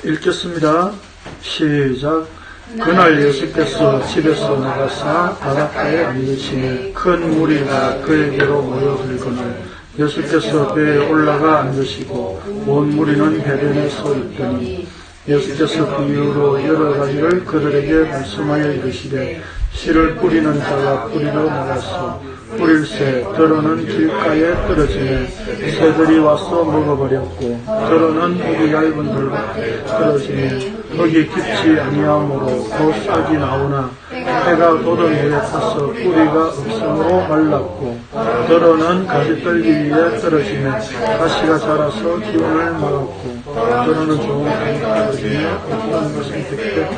읽겠습니다. 시작. 그날 예수께서 집에서 나가사 바닷가에 앉으시니 큰 무리가 그에게로 모여들거늘 예수께서 배에 올라가 앉으시고 온 무리는 해변에 서 있더니 예수께서 비유로 여러 가지를 그들에게 말씀하여 이르시되 씨를 뿌리는 자가 뿌리러 나가서 뿌릴새 들어는 길가에 떨어지매 새들이 와서 먹어버렸고 들어는 흙이 얇은 돌밭에 떨어지매 흙이 깊지 아니하므로 곧 싹이 나오나 해가 돋은 후에 타서 뿌리가 없으므로 말랐고 들어는 가지떨기 위에 떨어지매 가시가 자라서 기운을 막았고 들어는 좋은 땅에 떨어지며 어떤 것은 100배,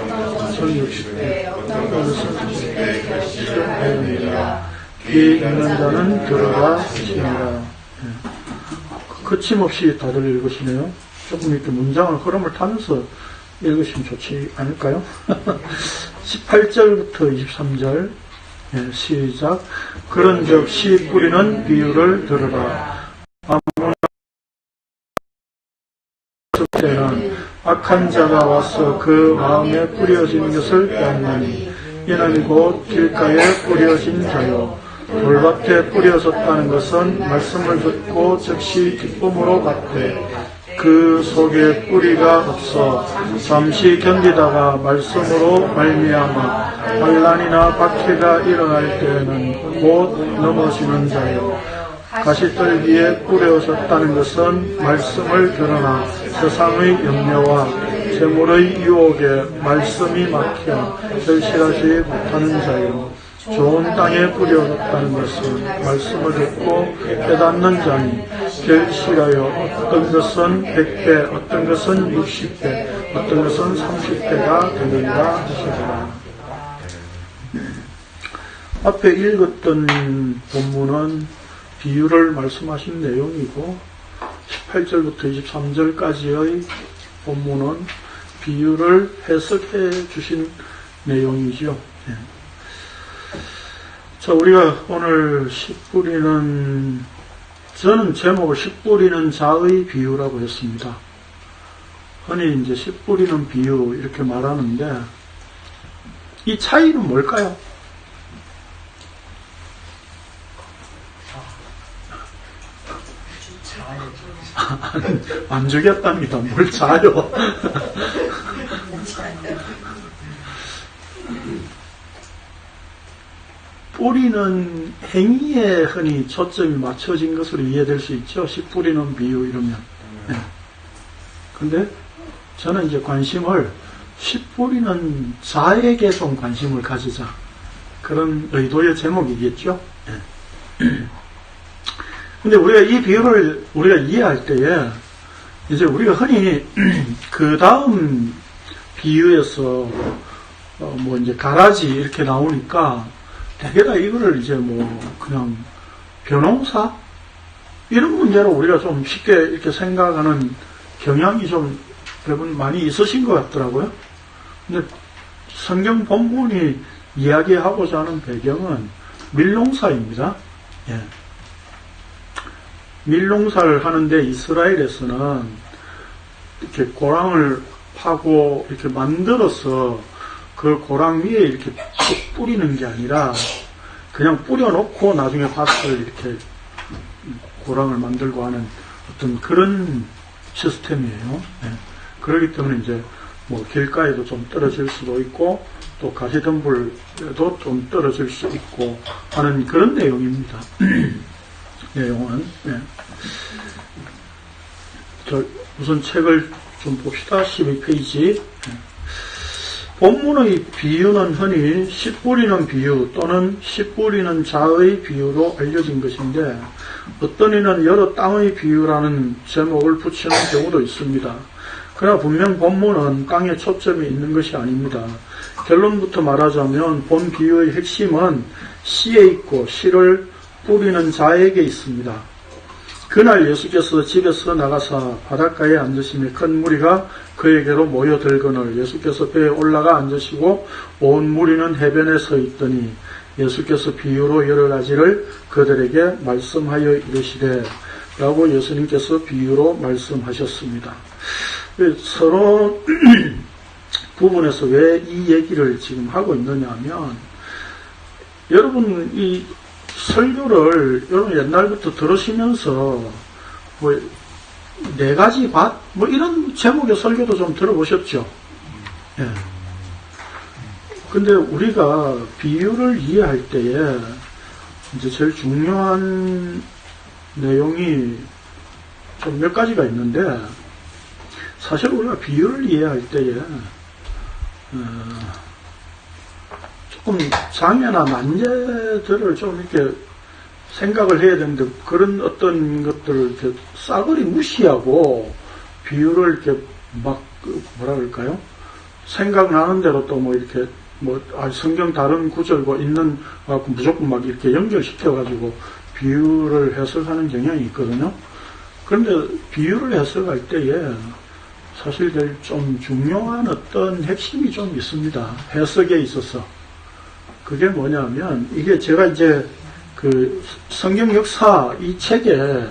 1060배, 어떤 것은 30배 실현되느니라. 귀 있는 자는 들으라 하시니라. 거침없이 다들 읽으시네요. 조금 이렇게 문장을 흐름을 타면서 읽으시면 좋지 않을까요? 18절부터 23절 시작. 그런즉 씨 뿌리는 비유를 들으라. 아무나 때는 악한 자가 와서 그 마음에 뿌려진 것을 빼앗나니 이는 곧 길가에 뿌려진 자요 돌밭에 뿌려졌다는 것은 말씀을 듣고 즉시 기쁨으로 받되 그 속에 뿌리가 없어 잠시 견디다가 말씀으로 말미암아 환난이나 박해가 일어날 때에는 곧 넘어지는 자요 가시떨기에 뿌려졌다는 것은 말씀을 들으나 세상의 염려와 재물의 유혹에 말씀이 막혀 결실하지 못하는 자요 좋은 땅에 뿌려졌다는 것은 말씀을 듣고 깨닫는 자니 결실하여 어떤 것은 100배, 어떤 것은 60배, 어떤 것은 30배가 되느니라 하시더라. 앞에 읽었던 본문은 비유를 말씀하신 내용이고 18절부터 23절까지의 본문은 비유를 해석해 주신 내용이죠. 자, 우리가 오늘 씨 뿌리는, 저는 제목을 씨 뿌리는 자의 비유라고 했습니다. 흔히 이제 씨 뿌리는 비유 이렇게 말하는데, 이 차이는 뭘까요? 안 죽였답니다. 뭘 자요? 뿌리는 행위에 흔히 초점이 맞춰진 것으로 이해될 수 있죠. 씨 뿌리는 비유 이러면. 네. 근데 저는 이제 관심을 씨 뿌리는 자에게 좀 관심을 가지자. 그런 의도의 제목이겠죠. 네. 근데 우리가 이 비유를 우리가 이해할 때에 이제 우리가 흔히 그 다음 비유에서 뭐 이제 가라지 이렇게 나오니까 대개 다 이거를 이제 뭐 그냥 벼농사 이런 문제로 우리가 좀 쉽게 이렇게 생각하는 경향이 좀 여러분 많이 있으신 것 같더라고요. 근데 성경 본문이 이야기하고자 하는 배경은 밀농사입니다. 예. 밀농사를 하는데 이스라엘에서는 이렇게 고랑을 파고 이렇게 만들어서 그 고랑 위에 이렇게 뿌리는 게 아니라 그냥 뿌려놓고 나중에 밭을 이렇게 고랑을 만들고 하는 어떤 그런 시스템이에요. 네. 그렇기 때문에 이제 뭐 길가에도 좀 떨어질 수도 있고 또 가시덤불에도 좀 떨어질 수 있고 하는 그런 내용입니다. 내용은. 네. 저 우선 책을 좀 봅시다. 12페이지. 네. 본문의 비유는 흔히 씨 뿌리는 비유 또는 씨 뿌리는 자의 비유로 알려진 것인데 어떤 이는 여러 땅의 비유라는 제목을 붙이는 경우도 있습니다. 그러나 분명 본문은 땅에 초점이 있는 것이 아닙니다. 결론부터 말하자면 본 비유의 핵심은 씨에 있고 씨를 뿌리는 자에게 있습니다. 그날 예수께서 집에서 나가사 바닷가에 앉으시며 큰 무리가 그에게로 모여들거늘 예수께서 배에 올라가 앉으시고 온 무리는 해변에 서 있더니 예수께서 비유로 여러 가지를 그들에게 말씀하여 이르시되 라고 예수님께서 비유로 말씀하셨습니다. 서론 부분에서 왜 이 얘기를 지금 하고 있느냐 하면, 여러분 이 설교를 여러분 옛날부터 들으시면서 뭐 4가지 밭 뭐 이런 제목의 설교도 좀 들어보셨죠? 예. 근데 우리가 비유를 이해할 때에 이제 제일 중요한 내용이 좀 몇 가지가 있는데, 사실 우리가 비유를 이해할 때에 조금 장애나 난제들을 좀 이렇게 생각을 해야 되는데, 그런 어떤 것들을 이렇게 싸그리 무시하고 비유를 이렇게 막 뭐라 그럴까요? 생각나는 대로 또 뭐 이렇게 성경 다른 구절과 있는 무조건 막 이렇게 연결시켜가지고 비유를 해석하는 경향이 있거든요. 그런데 비유를 해석할 때에 사실 제일 좀 중요한 어떤 핵심이 좀 있습니다. 해석에 있어서. 그게 뭐냐면, 이게 제가 이제 그 성경 역사 이 책에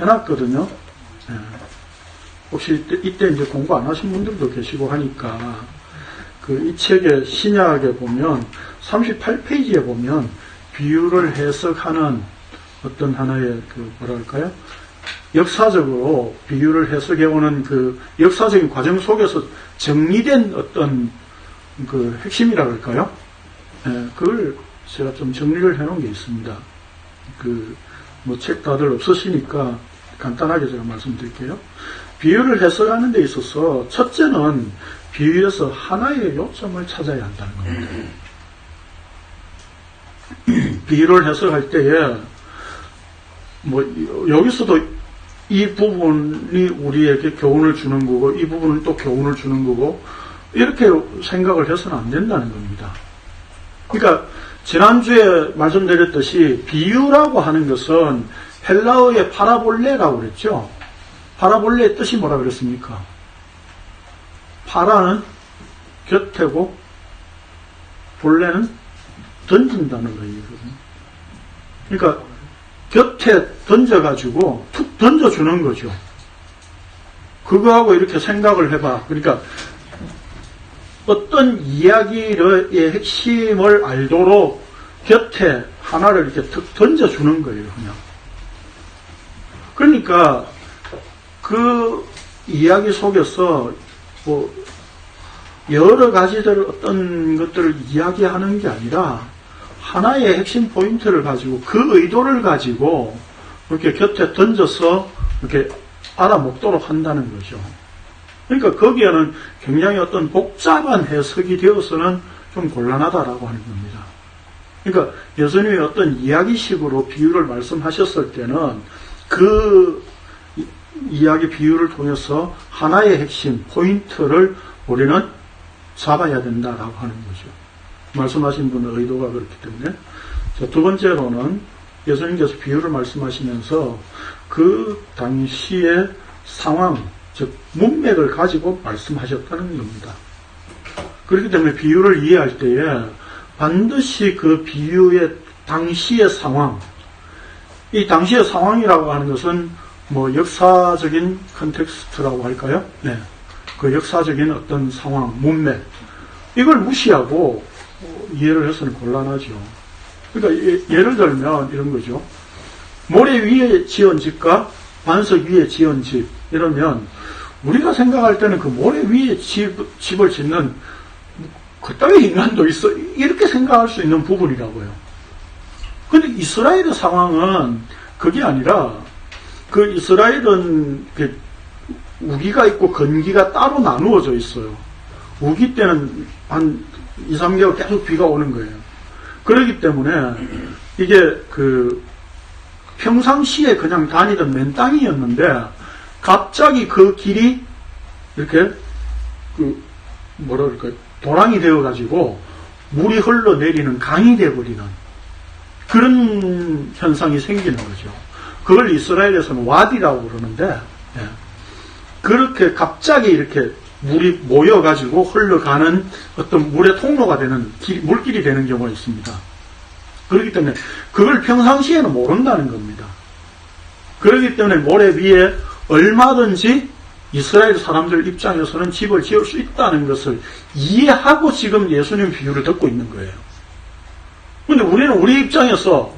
해놨거든요. 예. 혹시 이때 이제 공부 안 하신 분들도 계시고 하니까, 그 이 책의 신약에 보면 38페이지에 보면 비유를 해석하는 어떤 하나의 그 뭐랄까요? 역사적으로 비유를 해석해오는 그 역사적인 과정 속에서 정리된 어떤 그 핵심이라 그럴까요? 예, 그걸 제가 좀 정리를 해놓은 게 있습니다. 뭐 책 다들 없으시니까 간단하게 제가 말씀드릴게요. 비유를 해석하는 데 있어서 첫째는 비유에서 하나의 요점을 찾아야 한다는 겁니다. 비유를 해석할 때에 뭐 여기서도 이 부분이 우리에게 교훈을 주는 거고 이 부분은 또 교훈을 주는 거고 이렇게 생각을 해서는 안 된다는 겁니다. 그러니까 지난주에 말씀드렸듯이 비유라고 하는 것은 헬라어의 파라볼레라고 그랬죠. 파라볼레의 뜻이 뭐라 그랬습니까? 파라는 곁에고 볼레는 던진다는 거예요. 그러니까 곁에 던져가지고 툭 던져주는 거죠. 그거하고 이렇게 생각을 해봐. 그러니까 어떤 이야기의 핵심을 알도록 곁에 하나를 이렇게 툭 던져주는 거예요, 그냥. 그러니까 그 이야기 속에서 뭐 여러 가지들 어떤 것들을 이야기하는 게 아니라 하나의 핵심 포인트를 가지고 그 의도를 가지고 이렇게 곁에 던져서 이렇게 알아먹도록 한다는 거죠. 그러니까 거기에는 굉장히 어떤 복잡한 해석이 되어서는 좀 곤란하다라고 하는 겁니다. 그러니까 예수님이 어떤 이야기식으로 비유를 말씀하셨을 때는 그 이야기 비유를 통해서 하나의 핵심 포인트를 우리는 잡아야 된다라고 하는 거죠. 말씀하신 분의 의도가 그렇기 때문에. 자, 두 번째로는 예수님께서 비유를 말씀하시면서 그 당시의 상황, 즉 문맥을 가지고 말씀하셨다는 겁니다. 그렇기 때문에 비유를 이해할 때에 반드시 그 비유의 당시의 상황, 이 당시의 상황이라고 하는 것은 뭐 역사적인 컨텍스트라고 할까요? 네. 그 역사적인 어떤 상황, 문맥, 이걸 무시하고 이해를 해서는 곤란하죠. 그러니까 예를 들면 이런 거죠. 모래 위에 지은 집과 반석 위에 지은 집, 이러면 우리가 생각할 때는 그 모래 위에 집을 짓는 그따위 인간도 있어, 이렇게 생각할 수 있는 부분이라고요. 근데 이스라엘의 상황은 그게 아니라, 그 이스라엘은 우기가 있고 건기가 따로 나누어져 있어요. 우기 때는 한 2, 3개월 계속 비가 오는 거예요. 그렇기 때문에 이게 평상시에 그냥 다니던 맨 땅이었는데 갑자기 그 길이 이렇게 뭐라 그럴까요? 도랑이 되어가지고 물이 흘러내리는 강이 되어버리는 그런 현상이 생기는 거죠. 그걸 이스라엘에서는 와디라고 그러는데, 예. 그렇게 갑자기 이렇게 물이 모여가지고 흘러가는 어떤 물의 통로가 되는 물길이 되는 경우가 있습니다. 그렇기 때문에 그걸 평상시에는 모른다는 겁니다. 그렇기 때문에 모래 위에 얼마든지 이스라엘 사람들 입장에서는 집을 지을 수 있다는 것을 이해하고 지금 예수님 비유를 듣고 있는 거예요. 근데 우리는 우리 입장에서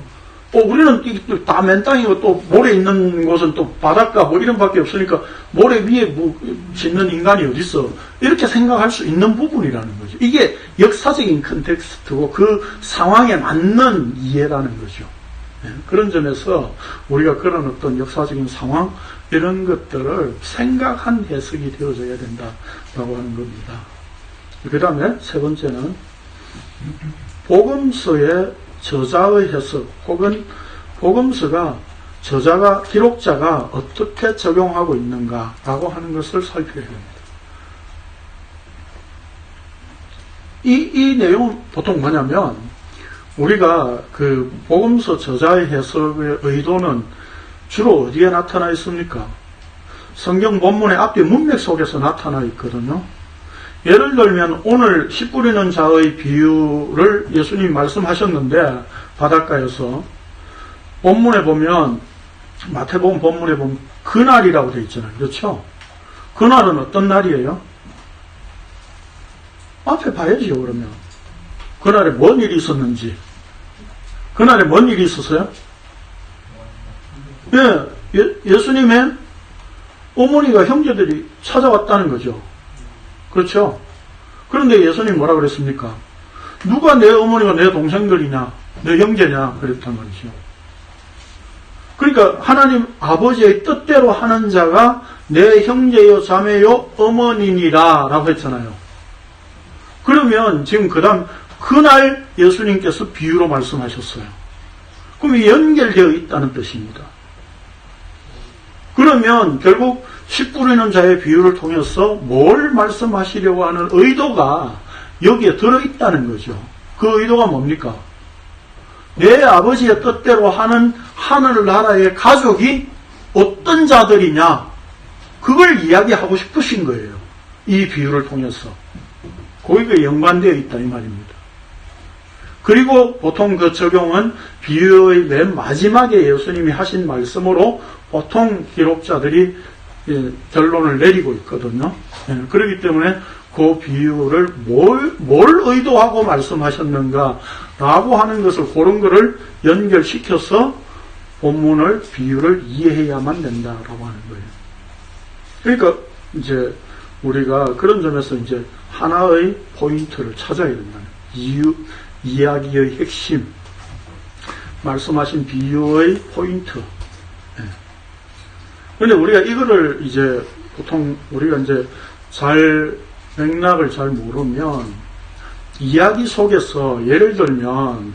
우리는 다 맨 땅이고 또 모래 있는 곳은 또 바닷가 뭐 이런 밖에 없으니까 모래 위에 뭐 짓는 인간이 어딨어. 이렇게 생각할 수 있는 부분이라는 거죠. 이게 역사적인 컨텍스트고 그 상황에 맞는 이해라는 거죠. 그런 점에서 우리가 그런 어떤 역사적인 상황 이런 것들을 생각한 해석이 되어져야 된다라고 하는 겁니다. 그 다음에 세 번째는 복음서의 저자의 해석 혹은 복음서가 저자가 기록자가 어떻게 적용하고 있는가라고 하는 것을 살펴야 됩니다. 이 내용은 보통 뭐냐면 우리가 그 복음서 저자의 해석의 의도는 주로 어디에 나타나 있습니까? 성경 본문의 앞뒤 문맥 속에서 나타나 있거든요. 예를 들면 오늘 씨 뿌리는 자의 비유를 예수님이 말씀하셨는데 바닷가에서 본문에 보면 마태복음 본문에 보면 그날이라고 되어 있잖아요. 그렇죠? 그날은 어떤 날이에요? 앞에 봐야지요. 그러면 그날에 뭔 일이 있었는지. 그날에 뭔 일이 있었어요? 예수님의 어머니가 형제들이 찾아왔다는 거죠. 그렇죠? 그런데 예수님 뭐라 그랬습니까? 누가 내 어머니가 내 동생들이냐, 내 형제냐, 그랬단 말이죠. 그러니까 하나님 아버지의 뜻대로 하는 자가 내 형제요, 자매요, 어머니니라 라고 했잖아요. 그러면 지금 그 다음 그날 예수님께서 비유로 말씀하셨어요. 그럼 이 연결되어 있다는 뜻입니다. 그러면 결국 씨 뿌리는 자의 비유를 통해서 뭘 말씀하시려고 하는 의도가 여기에 들어있다는 거죠. 그 의도가 뭡니까? 내 아버지의 뜻대로 하는 하늘나라의 가족이 어떤 자들이냐, 그걸 이야기하고 싶으신 거예요. 이 비유를 통해서. 거기가 연관되어 있다 이 말입니다. 그리고 보통 그 적용은 비유의 맨 마지막에 예수님이 하신 말씀으로 보통 기록자들이 결론을 내리고 있거든요. 그렇기 때문에 그 비유를 뭘 의도하고 말씀하셨는가 라고 하는 것을 그런 거를 연결시켜서 본문을 비유를 이해해야만 된다라고 하는 거예요. 그러니까 이제 우리가 그런 점에서 이제 하나의 포인트를 찾아야 된다는 이야기의 핵심, 말씀하신 비유의 포인트. 근데 우리가 이거를 이제 보통 우리가 이제 맥락을 잘 모르면 이야기 속에서 예를 들면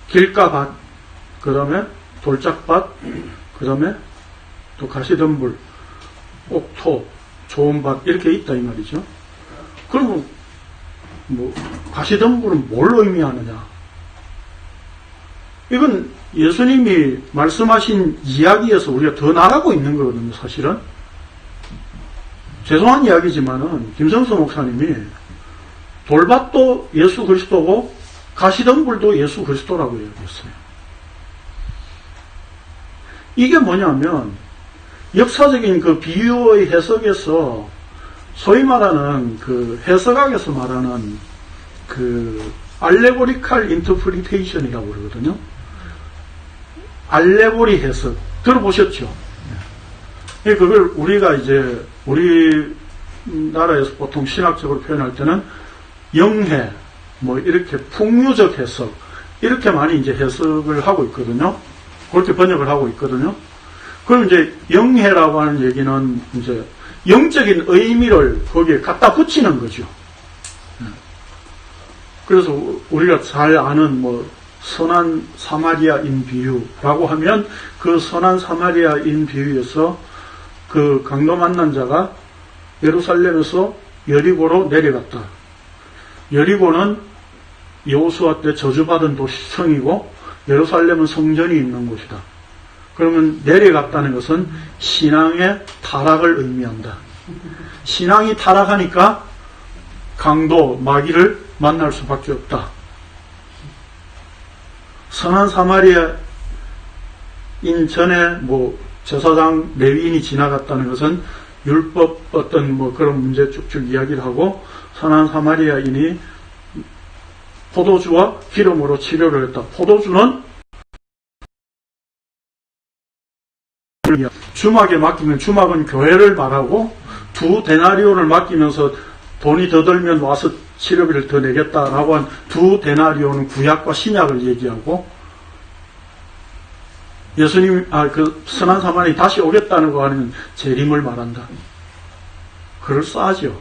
길가밭, 그 다음에 돌짝밭, 그 다음에 또 가시덤불, 옥토, 좋은 밭 이렇게 있다 이 말이죠. 그러면 가시덤불은 뭘 의미하느냐? 이건 예수님이 말씀하신 이야기에서 우리가 더 나가고 있는 거거든요, 사실은. 죄송한 이야기지만은, 김성수 목사님이 돌밭도 예수 그리스도고, 가시덤불도 예수 그리스도라고 얘기했어요. 이게 뭐냐면, 역사적인 그 비유의 해석에서, 소위 말하는 그 해석학에서 말하는 그 알레고리칼 인터프리테이션이라고 그러거든요. 알레고리 해석 들어보셨죠? 그걸 우리가 이제 우리나라에서 보통 신학적으로 표현할 때는 영해, 이렇게 풍류적 해석 이렇게 많이 이제 해석을 하고 있거든요. 그렇게 번역을 하고 있거든요. 그럼 이제 영해라고 하는 얘기는 이제 영적인 의미를 거기에 갖다 붙이는 거죠. 그래서 우리가 잘 아는 선한 사마리아인 비유라고 하면 그 선한 사마리아인 비유에서 그 강도 만난 자가 예루살렘에서 여리고로 내려갔다. 여리고는 여호수아 때 저주받은 도시성이고 예루살렘은 성전이 있는 곳이다. 그러면 내려갔다는 것은 신앙의 타락을 의미한다. 신앙이 타락하니까 강도, 마귀를 만날 수밖에 없다. 선한 사마리아인 전에 제사장 레위인이 지나갔다는 것은 율법 어떤 뭐 그런 문제 쭉쭉 이야기를 하고 선한 사마리아인이 포도주와 기름으로 치료를 했다. 포도주는 주막에 맡기면 주막은 교회를 말하고 2데나리온을 맡기면서 돈이 더 들면 와서 치료비를 더 내겠다라고 한 2데나리온은 구약과 신약을 얘기하고 예수님, 그 선한 사마리아인이 다시 오겠다는 거 아니면 재림을 말한다. 그럴싸하죠.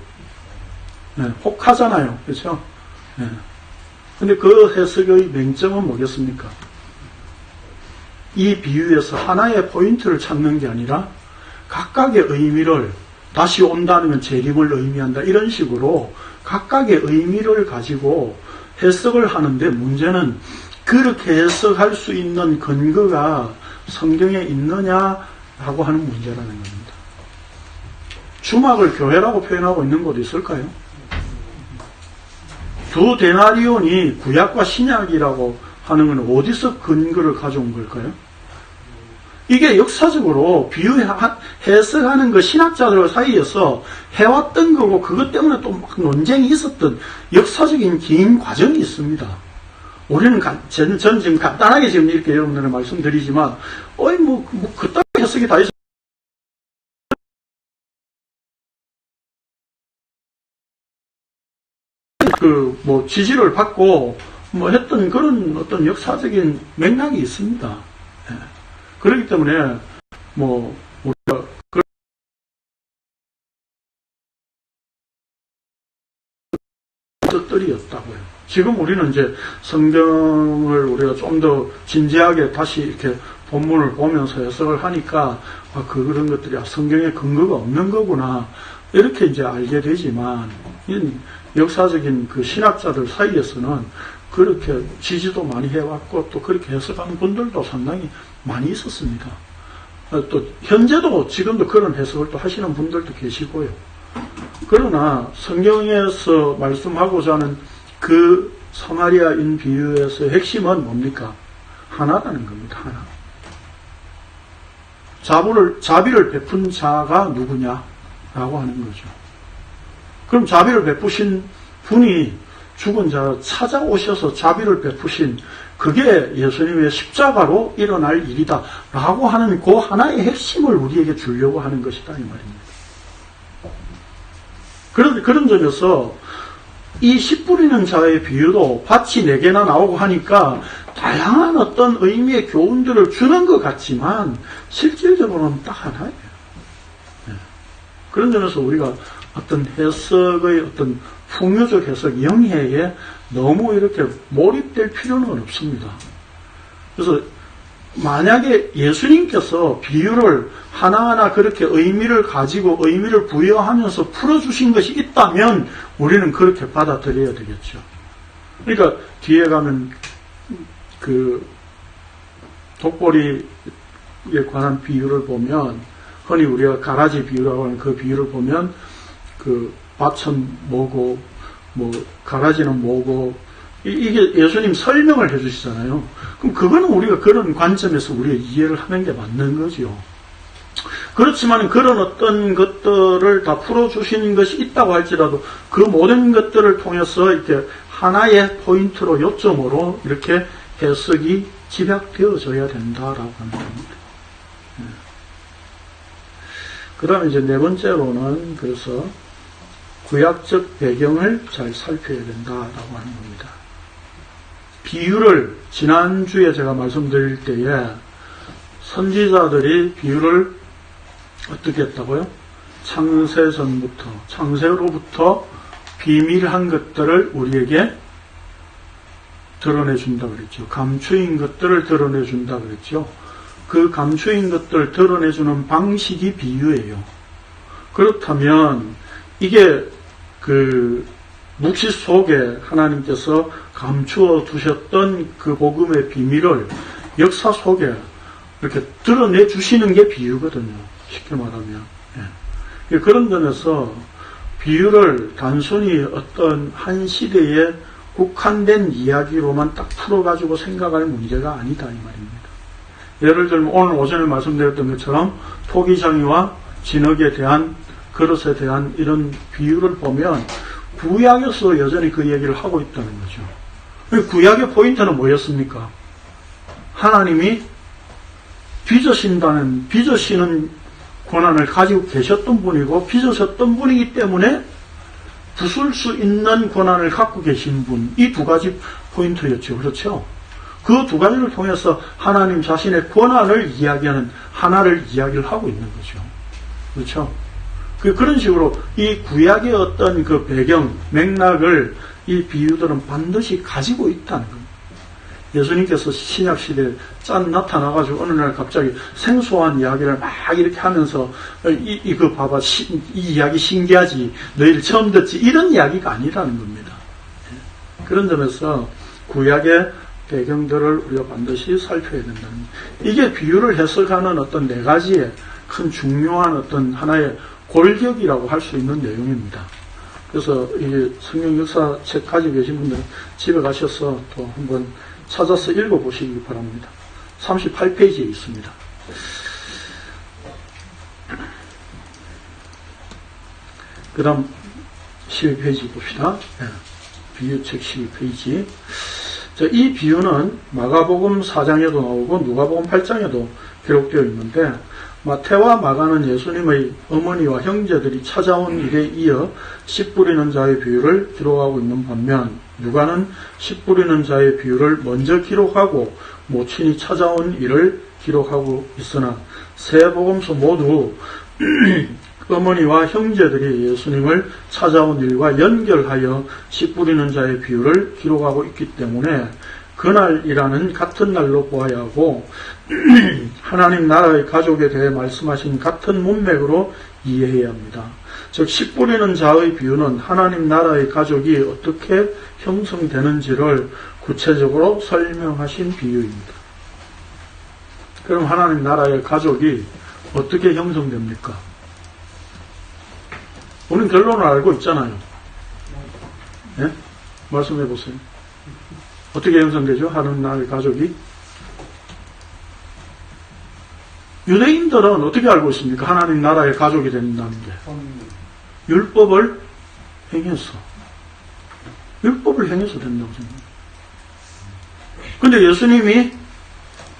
네, 혹하잖아요. 그렇죠? 네. 근데 그 해석의 맹점은 뭐겠습니까? 이 비유에서 하나의 포인트를 찾는 게 아니라 각각의 의미를 다시 온다는 건 재림을 의미한다. 이런 식으로 각각의 의미를 가지고 해석을 하는데 문제는 그렇게 해석할 수 있는 근거가 성경에 있느냐라고 하는 문제라는 겁니다. 주막을 교회라고 표현하고 있는 곳이 있을까요? 2데나리온이 구약과 신약이라고 하는 건 어디서 근거를 가져온 걸까요? 이게 역사적으로 해석하는 그 신학자들 사이에서 해왔던 거고 그것 때문에 또 막 논쟁이 있었던 역사적인 긴 과정이 있습니다. 우리는 전 지금 간단하게 지금 이렇게 여러분들은 말씀드리지만 그딴 해석이 다 있어요. 지지를 받고 했던 그런 어떤 역사적인 맥락이 있습니다. 예. 그렇기 때문에 우리가 그런 뜻들이었다고요. 지금 우리는 이제 성경을 우리가 좀 더 진지하게 다시 이렇게 본문을 보면서 해석을 하니까 그런 것들이 성경에 근거가 없는 거구나 이렇게 이제 알게 되지만 역사적인 그 신학자들 사이에서는 그렇게 지지도 많이 해왔고 또 그렇게 해석하는 분들도 상당히 많이 있었습니다. 또 현재도 지금도 그런 해석을 또 하시는 분들도 계시고요. 그러나 성경에서 말씀하고자 하는 그 사마리아인 비유에서의 핵심은 뭡니까? 하나라는 겁니다. 하나. 자비를 베푼 자가 누구냐라고 하는 거죠. 그럼 자비를 베푸신 분이 죽은 자를 찾아오셔서 자비를 베푸신 그게 예수님의 십자가로 일어날 일이다 라고 하는 그 하나의 핵심을 우리에게 주려고 하는 것이다 이 말입니다. 그런 점에서 이 씨 뿌리는 자의 비유도 밭이 4개나 나오고 하니까 다양한 어떤 의미의 교훈들을 주는 것 같지만 실질적으로는 딱 하나예요. 그런 점에서 우리가 어떤 해석의 어떤 풍요적 해석, 영해에 너무 이렇게 몰입될 필요는 없습니다. 그래서 만약에 예수님께서 비유를 하나하나 그렇게 의미를 가지고 의미를 부여하면서 풀어주신 것이 있다면 우리는 그렇게 받아들여야 되겠죠. 그러니까 뒤에 가면 그 독보리에 관한 비유를 보면 흔히 우리가 가라지 비유라고 하는 그 비유를 보면 그 밭은 뭐고 가라지는 뭐고 이게 예수님 설명을 해주시잖아요. 그럼 그거는 우리가 그런 관점에서 우리가 이해를 하는 게 맞는 거죠. 그렇지만 그런 어떤 것들을 다 풀어주시는 것이 있다고 할지라도 그 모든 것들을 통해서 이렇게 하나의 포인트로 요점으로 이렇게 해석이 집약되어져야 된다라고 하는 겁니다. 그 다음에 이제 4번째로는 그래서 구약적 배경을 잘 살펴야 된다라고 하는 겁니다. 비유를 지난주에 제가 말씀드릴 때에 선지자들이 비유를 어떻게 했다고요? 창세전부터 창세로부터 비밀한 것들을 우리에게 드러내준다 그랬죠. 감추인 것들을 드러내준다 그랬죠. 그 감추인 것들을 드러내주는 방식이 비유예요. 그렇다면 이게 그 묵시 속에 하나님께서 감추어 두셨던 그 복음의 비밀을 역사 속에 이렇게 드러내 주시는 게 비유거든요. 쉽게 말하면. 예. 그런 점에서 비유를 단순히 어떤 한 시대에 국한된 이야기로만 딱 풀어가지고 생각할 문제가 아니다 이 말입니다. 예를 들면 오늘 오전에 말씀드렸던 것처럼 토기장이와 진흙에 대한 그릇에 대한 이런 비유를 보면 구약에서 여전히 그 얘기를 하고 있다는 거죠. 구약의 포인트는 뭐였습니까? 하나님이 빚으시는 권한을 가지고 계셨던 분이고 빚으셨던 분이기 때문에 부술 수 있는 권한을 갖고 계신 분, 이 두 가지 포인트였죠. 그렇죠? 그 두 가지를 통해서 하나님 자신의 권한을 이야기하는 하나를 이야기를 하고 있는 거죠. 그렇죠? 그런 식으로 이 구약의 어떤 그 배경, 맥락을 이 비유들은 반드시 가지고 있다는 겁니다. 예수님께서 신약시대에 짠 나타나가지고 어느 날 갑자기 생소한 이야기를 막 이렇게 하면서 이거 봐봐, 이 이야기 신기하지, 너희들 처음 듣지, 이런 이야기가 아니라는 겁니다. 그런 점에서 구약의 배경들을 우리가 반드시 살펴야 된다는 겁니다. 이게 비유를 해석하는 어떤 네 가지의 큰 중요한 어떤 하나의 골격이라고 할 수 있는 내용입니다. 그래서 이 성경 역사 책 가지고 계신 분들은 집에 가셔서 또 한번 찾아서 읽어보시기 바랍니다. 38페이지에 있습니다. 그 다음 12페이지 봅시다. 비유책 12페이지. 이 비유는 마가복음 4장에도 나오고 누가복음 8장에도 기록되어 있는데 마태와 마가는 예수님의 어머니와 형제들이 찾아온 일에 이어 씨 뿌리는 자의 비유를 기록하고 있는 반면 누가는 씨 뿌리는 자의 비유를 먼저 기록하고 모친이 찾아온 일을 기록하고 있으나 세 복음서 모두 어머니와 형제들이 예수님을 찾아온 일과 연결하여 씨 뿌리는 자의 비유를 기록하고 있기 때문에 그날이라는 같은 날로 보아야 하고 하나님 나라의 가족에 대해 말씀하신 같은 문맥으로 이해해야 합니다. 즉 씨 뿌리는 자의 비유는 하나님 나라의 가족이 어떻게 형성되는지를 구체적으로 설명하신 비유입니다. 그럼 하나님 나라의 가족이 어떻게 형성됩니까? 우리는 결론을 알고 있잖아요. 예? 말씀해 보세요. 어떻게 형성되죠? 하나님 나라의 가족이? 유대인들은 어떻게 알고 있습니까? 하나님 나라의 가족이 된다는 게. 율법을 행해서. 율법을 행해서 된다고 생각합니다. 근데 예수님이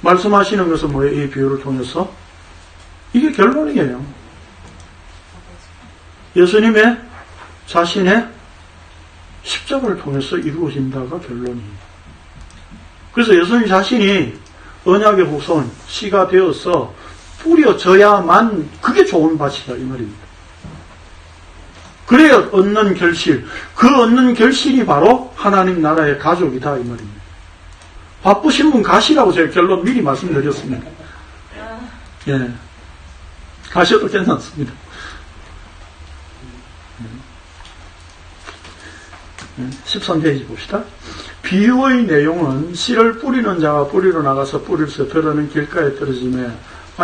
말씀하시는 것은 뭐예요? 이 비유를 통해서? 이게 결론이에요. 예수님의 자신의 십자가를 통해서 이루어진다가 결론이에요. 그래서 예수님 자신이 언약의 후손, 씨가 되어서 뿌려져야만 그게 좋은 밭이다 이 말입니다. 그래야 얻는 결실, 그 얻는 결실이 바로 하나님 나라의 가족이다 이 말입니다. 바쁘신 분 가시라고 제가 결론 미리 말씀드렸습니다. 예, 가셔도 괜찮습니다. 13페이지 봅시다. 비유의 내용은 씨를 뿌리는 자가 뿌리러 나가서 뿌릴새 들어는 길가에 떨어지매,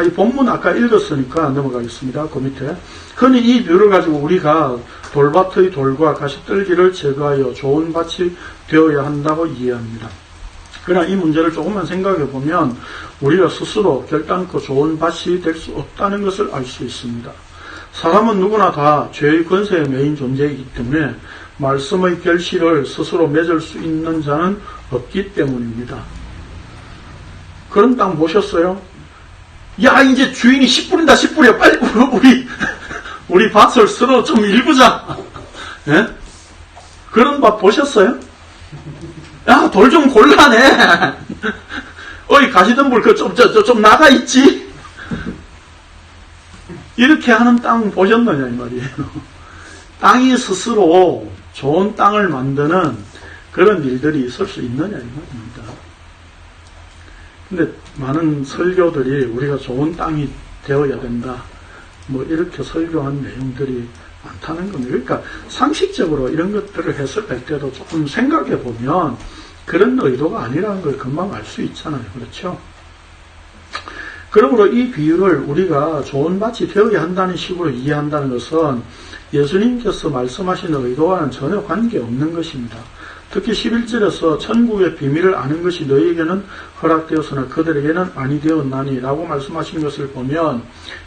이 본문 아까 읽었으니까 넘어가겠습니다. 그 밑에. 흔히 이 비유를 가지고 우리가 돌밭의 돌과 가시떨기를 제거하여 좋은 밭이 되어야 한다고 이해합니다. 그러나 이 문제를 조금만 생각해 보면 우리가 스스로 결단코 좋은 밭이 될 수 없다는 것을 알 수 있습니다. 사람은 누구나 다 죄의 권세에 매인 존재이기 때문에 말씀의 결실을 스스로 맺을 수 있는 자는 없기 때문입니다. 그런 땅 보셨어요? 야, 이제 주인이 씨 뿌린다, 씨 뿌려. 빨리 우리 밭을 서로 좀 읽으자. 예? 그런 밭 보셨어요? 야, 돌 좀 골라내. 어이, 가시덤불 좀 나가 있지. 이렇게 하는 땅 보셨느냐 이 말이에요. 땅이 스스로 좋은 땅을 만드는 그런 일들이 있을 수 있느냐 이 말입니다. 근데 많은 설교들이 우리가 좋은 땅이 되어야 된다, 뭐 이렇게 설교한 내용들이 많다는 겁니다. 그러니까 상식적으로 이런 것들을 해석할 때도 조금 생각해 보면 그런 의도가 아니라는 걸 금방 알 수 있잖아요. 그렇죠? 그러므로 이 비유를 우리가 좋은 밭이 되어야 한다는 식으로 이해한다는 것은 예수님께서 말씀하시는 의도와는 전혀 관계없는 것입니다. 특히 11절에서 천국의 비밀을 아는 것이 너희에게는 허락되었으나 그들에게는 아니 되었나니 라고 말씀하신 것을 보면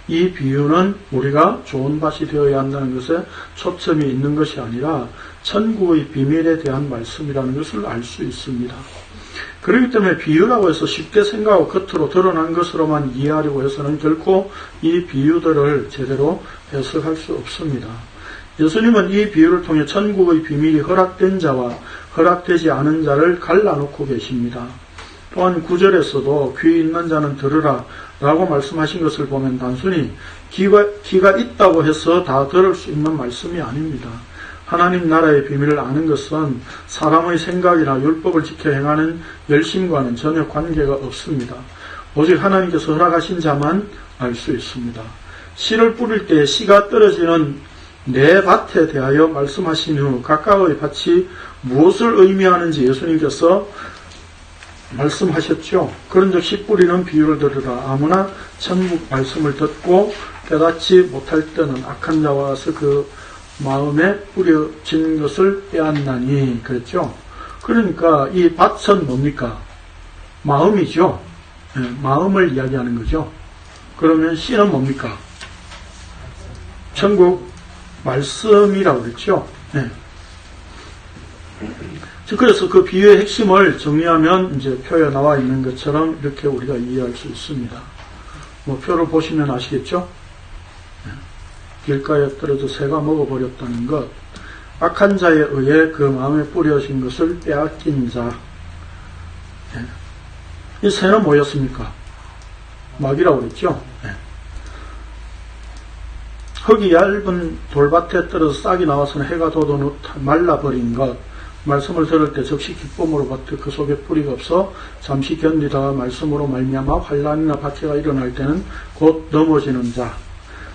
이 비유는 우리가 좋은 밭이 되어야 한다는 것에 초점이 있는 것이 아니라 천국의 비밀에 대한 말씀이라는 것을 알 수 있습니다. 그렇기 때문에 비유라고 해서 쉽게 생각하고 겉으로 드러난 것으로만 이해하려고 해서는 결코 이 비유들을 제대로 해석할 수 없습니다. 예수님은 이 비유를 통해 천국의 비밀이 허락된 자와 허락되지 않은 자를 갈라놓고 계십니다. 또한 9절에서도 귀 있는 자는 들으라 라고 말씀하신 것을 보면 단순히 귀가 있다고 해서 다 들을 수 있는 말씀이 아닙니다. 하나님 나라의 비밀을 아는 것은 사람의 생각이나 율법을 지켜 행하는 열심과는 전혀 관계가 없습니다. 오직 하나님께서 허락하신 자만 알 수 있습니다. 씨를 뿌릴 때 씨가 떨어지는 내 밭에 대하여 말씀하신 후 각각의 밭이 무엇을 의미하는지 예수님께서 말씀하셨죠. 그런즉 씨 뿌리는 비유를 들으라. 아무나 천국 말씀을 듣고 깨닫지 못할 때는 악한 자와 와서 그 마음에 뿌려진 것을 빼앗나니 그랬죠. 그러니까 이 밭은 뭡니까? 마음이죠. 네, 마음을 이야기하는 거죠. 그러면 씨는 뭡니까? 천국 말씀이라고 그랬죠. 네. 그래서 그 비유의 핵심을 정리하면 이제 표에 나와 있는 것처럼 이렇게 우리가 이해할 수 있습니다. 뭐 표를 보시면 아시겠죠? 길가에 떨어져 새가 먹어버렸다는 것, 악한 자에 의해 그 마음에 뿌려진 것을 빼앗긴 자. 이 새는 뭐였습니까? 마귀라고 그랬죠? 흙이 얇은 돌밭에 떨어져 싹이 나와서는 해가 돋아 말라버린 것, 말씀을 들을 때 즉시 기쁨으로 받되 그 속에 뿌리가 없어 잠시 견디다가 말씀으로 말미암아 환난이나 박해가 일어날 때는 곧 넘어지는 자.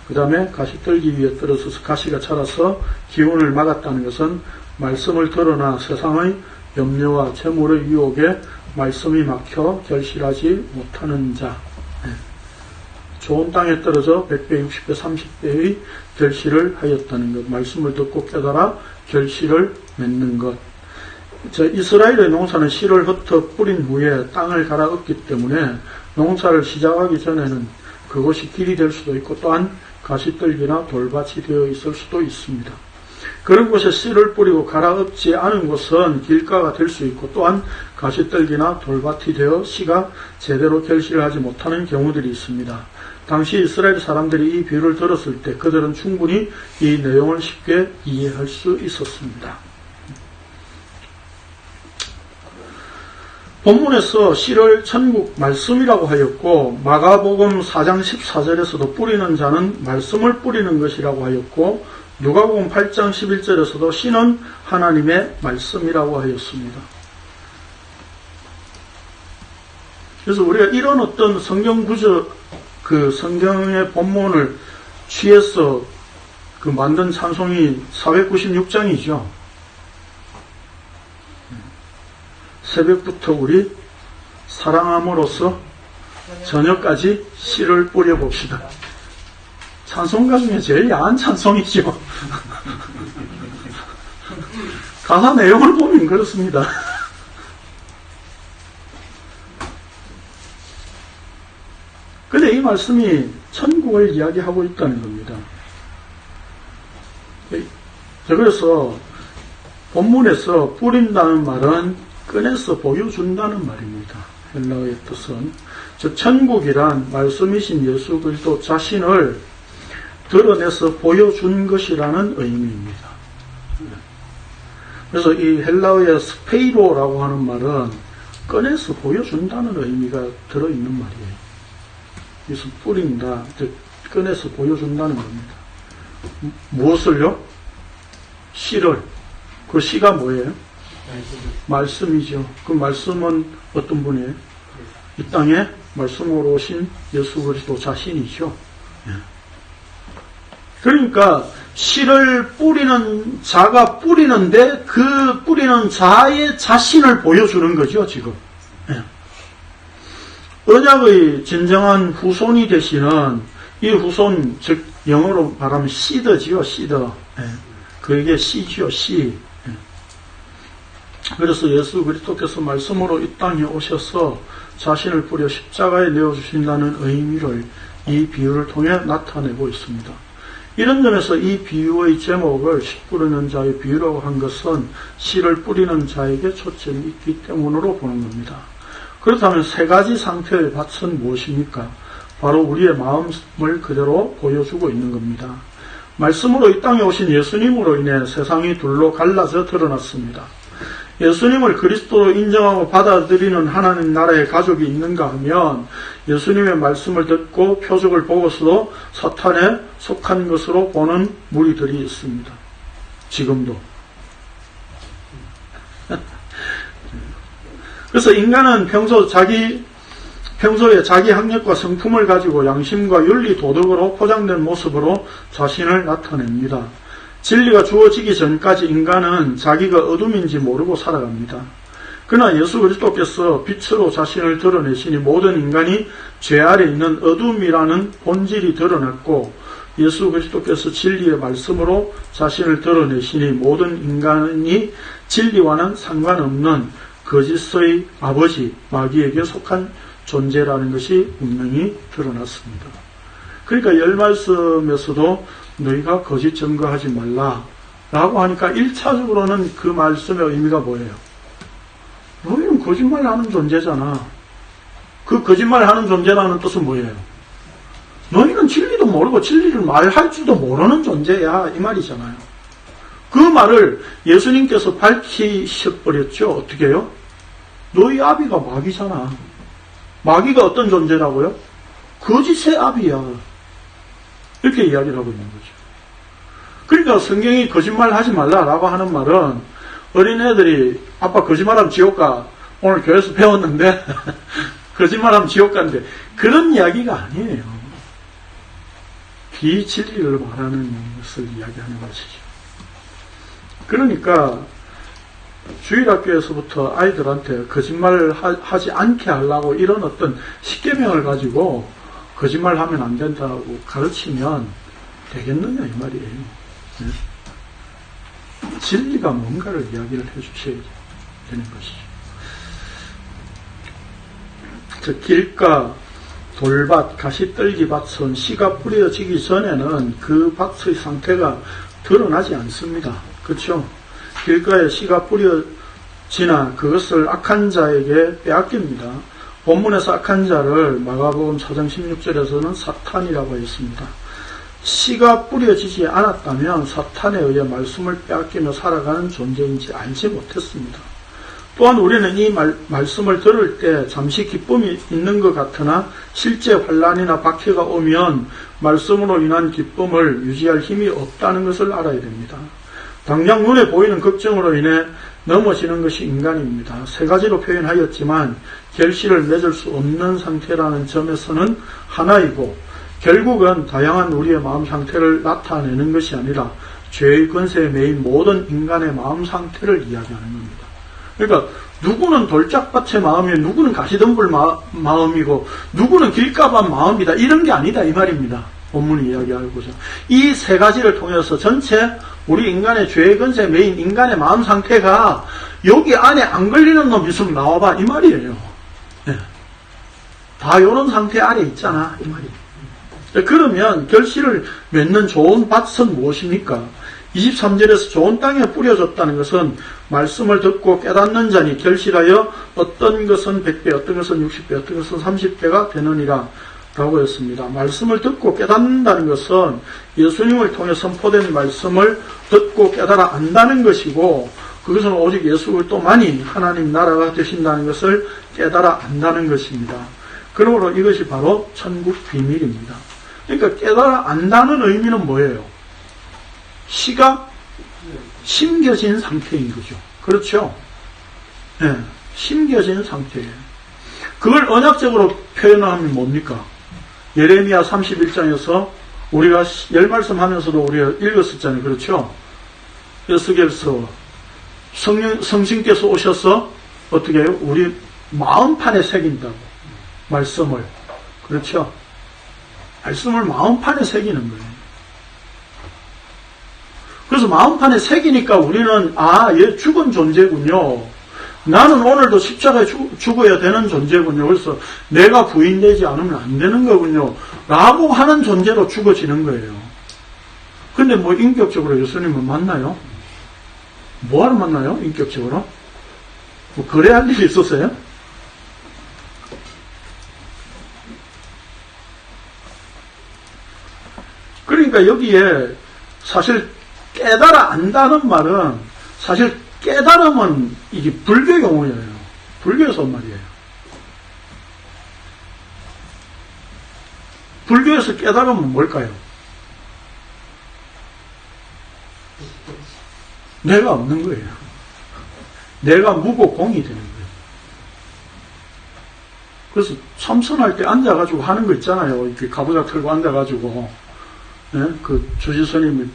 그 다음에 가시떨기 위에 떨어져서 가시가 자라서 기운을 막았다는 것은 말씀을 들으나 세상의 염려와 재물의 유혹에 말씀이 막혀 결실하지 못하는 자. 좋은 땅에 떨어져 100배, 60배, 30배의 결실을 하였다는 것. 말씀을 듣고 깨달아 결실을 맺는 것. 이스라엘의 농사는 씨를 흩어 뿌린 후에 땅을 갈아엎기 때문에 농사를 시작하기 전에는 그것이 길이 될 수도 있고 또한 가시떨기나 돌밭이 되어 있을 수도 있습니다. 그런 곳에 씨를 뿌리고 갈아엎지 않은 곳은 길가가 될 수 있고 또한 가시떨기나 돌밭이 되어 씨가 제대로 결실을 하지 못하는 경우들이 있습니다. 당시 이스라엘 사람들이 이 비유를 들었을 때 그들은 충분히 이 내용을 쉽게 이해할 수 있었습니다. 본문에서 씨를 천국 말씀이라고 하였고 마가복음 4장 14절에서도 뿌리는 자는 말씀을 뿌리는 것이라고 하였고 누가복음 8장 11절에서도 씨는 하나님의 말씀이라고 하였습니다. 그래서 우리가 이런 어떤 성경 구조, 그 성경의 본문을 취해서 그 만든 찬송이 496장이죠. 새벽부터 우리 사랑함으로써 저녁까지 씨를 뿌려봅시다. 찬송가 중에 제일 야한 찬송이죠. 가사 내용을 보면 그렇습니다. 근데 이 말씀이 천국을 이야기하고 있다는 겁니다. 그래서 본문에서 뿌린다는 말은 꺼내서 보여준다는 말입니다. 헬라어의 뜻은 즉 천국이란 말씀이신 예수 그리스도 자신을 드러내서 보여준 것이라는 의미입니다. 그래서 이 헬라어의 스페이로라고 하는 말은 꺼내서 보여준다는 의미가 들어있는 말이에요. 그래서 뿌린다, 즉 꺼내서 보여준다는 겁니다. 무엇을요? 씨를. 그 씨가 뭐예요? 말씀이죠. 그 말씀은 어떤 분이에요? 이 땅에 말씀으로 오신 예수 그리스도 자신이죠. 그러니까 씨를 뿌리는 자가 뿌리는데 그 뿌리는 자의 자신을 보여주는 거죠, 지금. 언약의 진정한 후손이 되시는 이 후손, 즉 영어로 말하면 씨드지요, 씨드. 그게 씨죠, 씨. 그래서 예수 그리스도께서 말씀으로 이 땅에 오셔서 자신을 뿌려 십자가에 내어주신다는 의미를 이 비유를 통해 나타내고 있습니다. 이런 점에서 이 비유의 제목을 씨 뿌리는 자의 비유라고 한 것은 씨를 뿌리는 자에게 초점이 있기 때문으로 보는 겁니다. 그렇다면 세 가지 상태의 밭은 무엇입니까? 바로 우리의 마음을 그대로 보여주고 있는 겁니다. 말씀으로 이 땅에 오신 예수님으로 인해 세상이 둘로 갈라져 드러났습니다. 예수님을 그리스도로 인정하고 받아들이는 하나님 나라의 가족이 있는가 하면 예수님의 말씀을 듣고 표적을 보고서도 사탄에 속한 것으로 보는 무리들이 있습니다. 지금도. 그래서 인간은 평소에 자기 학력과 성품을 가지고 양심과 윤리, 도덕으로 포장된 모습으로 자신을 나타냅니다. 진리가 주어지기 전까지 인간은 자기가 어둠인지 모르고 살아갑니다. 그러나 예수 그리스도께서 빛으로 자신을 드러내시니 모든 인간이 죄 아래 있는 어둠이라는 본질이 드러났고 예수 그리스도께서 진리의 말씀으로 자신을 드러내시니 모든 인간이 진리와는 상관없는 거짓의 아버지 마귀에게 속한 존재라는 것이 분명히 드러났습니다. 그러니까 열 말씀에서도 너희가 거짓 증거하지 말라 라고 하니까 1차적으로는 그 말씀의 의미가 뭐예요? 너희는 거짓말하는 존재잖아. 그 거짓말하는 존재라는 뜻은 뭐예요? 너희는 진리도 모르고 진리를 말할 줄도 모르는 존재야 이 말이잖아요. 그 말을 예수님께서 밝히셔버렸죠. 어떻게 해요? 너희 아비가 마귀잖아. 마귀가 어떤 존재라고요? 거짓의 아비야. 이렇게 이야기를 하고 있는 거죠. 그러니까 성경이 거짓말 하지 말라라고 하는 말은 어린애들이 아빠 거짓말하면 지옥 가. 오늘 교회에서 배웠는데 거짓말하면 지옥 간대. 그런 이야기가 아니에요. 비진리를 말하는 것을 이야기하는 것이죠. 그러니까 주일학교에서부터 아이들한테 거짓말을 하지 않게 하려고 이런 어떤 십계명을 가지고 거짓말하면 안 된다고 가르치면 되겠느냐 이 말이에요. 네? 진리가 뭔가를 이야기를 해주셔야 되는 것이죠. 저 길가, 돌밭, 가시떨기밭은 씨가 뿌려지기 전에는 그 밭의 상태가 드러나지 않습니다. 그렇죠? 길가에 씨가 뿌려지나 그것을 악한 자에게 빼앗깁니다. 본문에서 악한 자를 마가복음 4장 16절에서는 사탄이라고 했습니다. 씨가 뿌려지지 않았다면 사탄에 의해 말씀을 빼앗기며 살아가는 존재인지 알지 못했습니다. 또한 우리는 이 말씀을 들을 때 잠시 기쁨이 있는 것 같으나 실제 환난이나 박해가 오면 말씀으로 인한 기쁨을 유지할 힘이 없다는 것을 알아야 됩니다. 당장 눈에 보이는 걱정으로 인해 넘어지는 것이 인간입니다. 세 가지로 표현하였지만 결실을 맺을 수 없는 상태라는 점에서는 하나이고 결국은 다양한 우리의 마음 상태를 나타내는 것이 아니라 죄의 권세에 매인 모든 인간의 마음 상태를 이야기하는 겁니다. 그러니까 누구는 돌짝밭의 마음이고 누구는 가시덤불 마음이고 누구는 길가밭 마음이다 이런 게 아니다 이 말입니다. 본문이 이야기하고자 이 세 가지를 통해서 전체 우리 인간의 죄의 권세에 매인 인간의 마음 상태가 여기 안에 안 걸리는 놈 있으면 나와봐 이 말이에요. 네. 다 이런 상태 아래 있잖아 이 말이에요. 그러면 결실을 맺는 좋은 밭은 무엇입니까? 23절에서 좋은 땅에 뿌려졌다는 것은 말씀을 듣고 깨닫는 자니 결실하여 어떤 것은 100배, 어떤 것은 60배, 어떤 것은 30배가 되느니라 라고 했습니다. 말씀을 듣고 깨닫는다는 것은 예수님을 통해 선포된 말씀을 듣고 깨달아 안다는 것이고 그것은 오직 예수 그리스도만이 하나님 나라가 되신다는 것을 깨달아 안다는 것입니다. 그러므로 이것이 바로 천국 비밀입니다. 그러니까 깨달아 안다는 의미는 뭐예요? 씨가 심겨진 상태인 거죠. 그렇죠? 네, 심겨진 상태예요. 그걸 언약적으로 표현하면 뭡니까? 예레미야 31장에서 우리가 열 말씀하면서도 우리가 읽었었잖아요. 그렇죠? 에스겔서 성신께서 오셔서 어떻게 해요? 우리 마음판에 새긴다고. 말씀을. 그렇죠? 말씀을 마음판에 새기는 거예요. 그래서 마음판에 새기니까 우리는 얘 죽은 존재군요. 나는 오늘도 십자가에 죽어야 되는 존재군요. 그래서 내가 부인되지 않으면 안 되는 거군요. 라고 하는 존재로 죽어지는 거예요. 근데 뭐 인격적으로 예수님은 만나요? 뭐하러 만나요? 인격적으로? 뭐 거래할 일이 있었어요? 그러니까 여기에 사실 깨달아 안다는 말은 사실 깨달음은 이게 불교 용어예요. 불교에서 온 말이에요. 불교에서 깨달음은 뭘까요? 내가 없는 거예요. 내가 무고 공이 되는 거예요. 그래서 참선할 때 앉아가지고 하는 거 있잖아요. 이렇게 가부좌 틀고 앉아가지고, 예? 그 주지스님이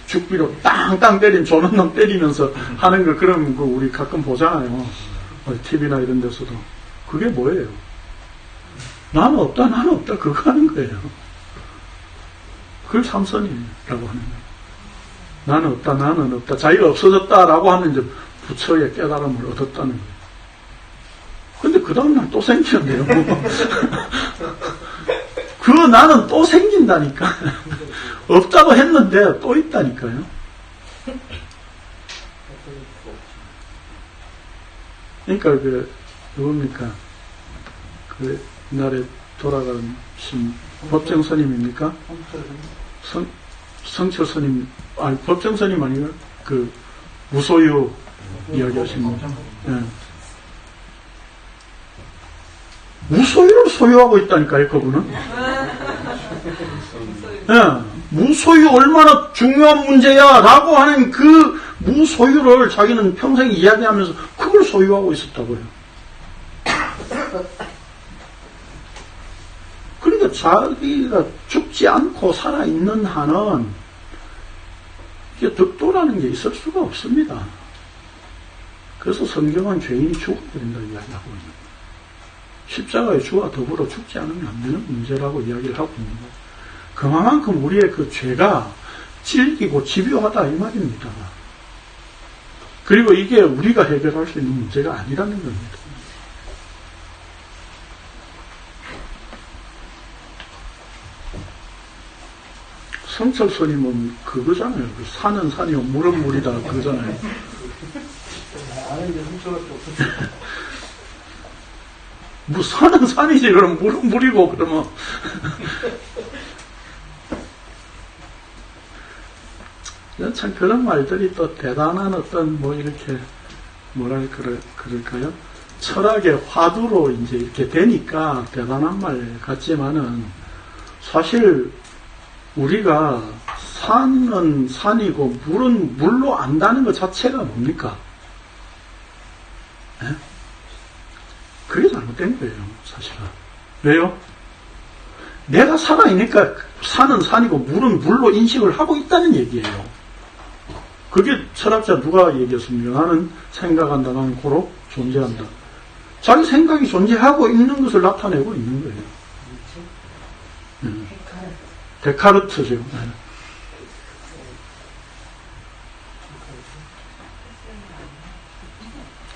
죽비로 땅땅 때린 조는 놈 때리면서 하는 거, 그런 거 우리 가끔 보잖아요. TV나 이런 데서도. 그게 뭐예요? 나는 없다, 그거 하는 거예요. 그걸 참선이라고 하는 거예요. 나는 없다. 자기가 없어졌다라고 하면 이제 부처의 깨달음을 얻었다는 거예요. 근데 그 다음날 또 생기는데요. 그 나는 또 생긴다니까. 없다고 했는데 또 있다니까요. 그러니까 누굽니까? 그 옛날에 돌아가신 법정 스님입니까? 성철 스님, 아니 법정 스님 아니에요? 그 무소유 이야기하신 거. 예. 무소유를 소유하고 있다니까요, 그분은. 예. 무소유 얼마나 중요한 문제야 라고 하는 그 무소유를 자기는 평생 이야기하면서 그걸 소유하고 있었다고요. 그러니까 자기가 죽지 않고 살아있는 한은 이게 득도라는 게 있을 수가 없습니다. 그래서 성경은 죄인이 죽어야 된다 이야기하고 있는 거예요. 십자가의 주와 더불어 죽지 않으면 안 되는 문제라고 이야기를 하고 있는 거예요. 그만큼 우리의 그 죄가 질기고 집요하다 이 말입니다. 그리고 이게 우리가 해결할 수 있는 문제가 아니라는 겁니다. 성철 스님은 그거잖아요. 그 산은 산이요 물은 물이다 그거잖아요. 뭐 산은 산이지 그럼 물은 물이고 그러면 참 그런 말들이 또 대단한 어떤 뭐 이렇게 그럴까요? 철학의 화두로 이제 이렇게 되니까 대단한 말 같지만은 사실 우리가 산은 산이고 물은 물로 안다는 것 자체가 뭡니까? 예? 그게 잘못된 거예요, 사실은. 왜요? 내가 살아있으니까 산은 산이고 물은 물로 인식을 하고 있다는 얘기예요. 그게 철학자 누가 얘기했습니까? 나는 생각한다, 나는 고로 존재한다. 자기 생각이 존재하고 있는 것을 나타내고 있는 거예요. 데카르트죠.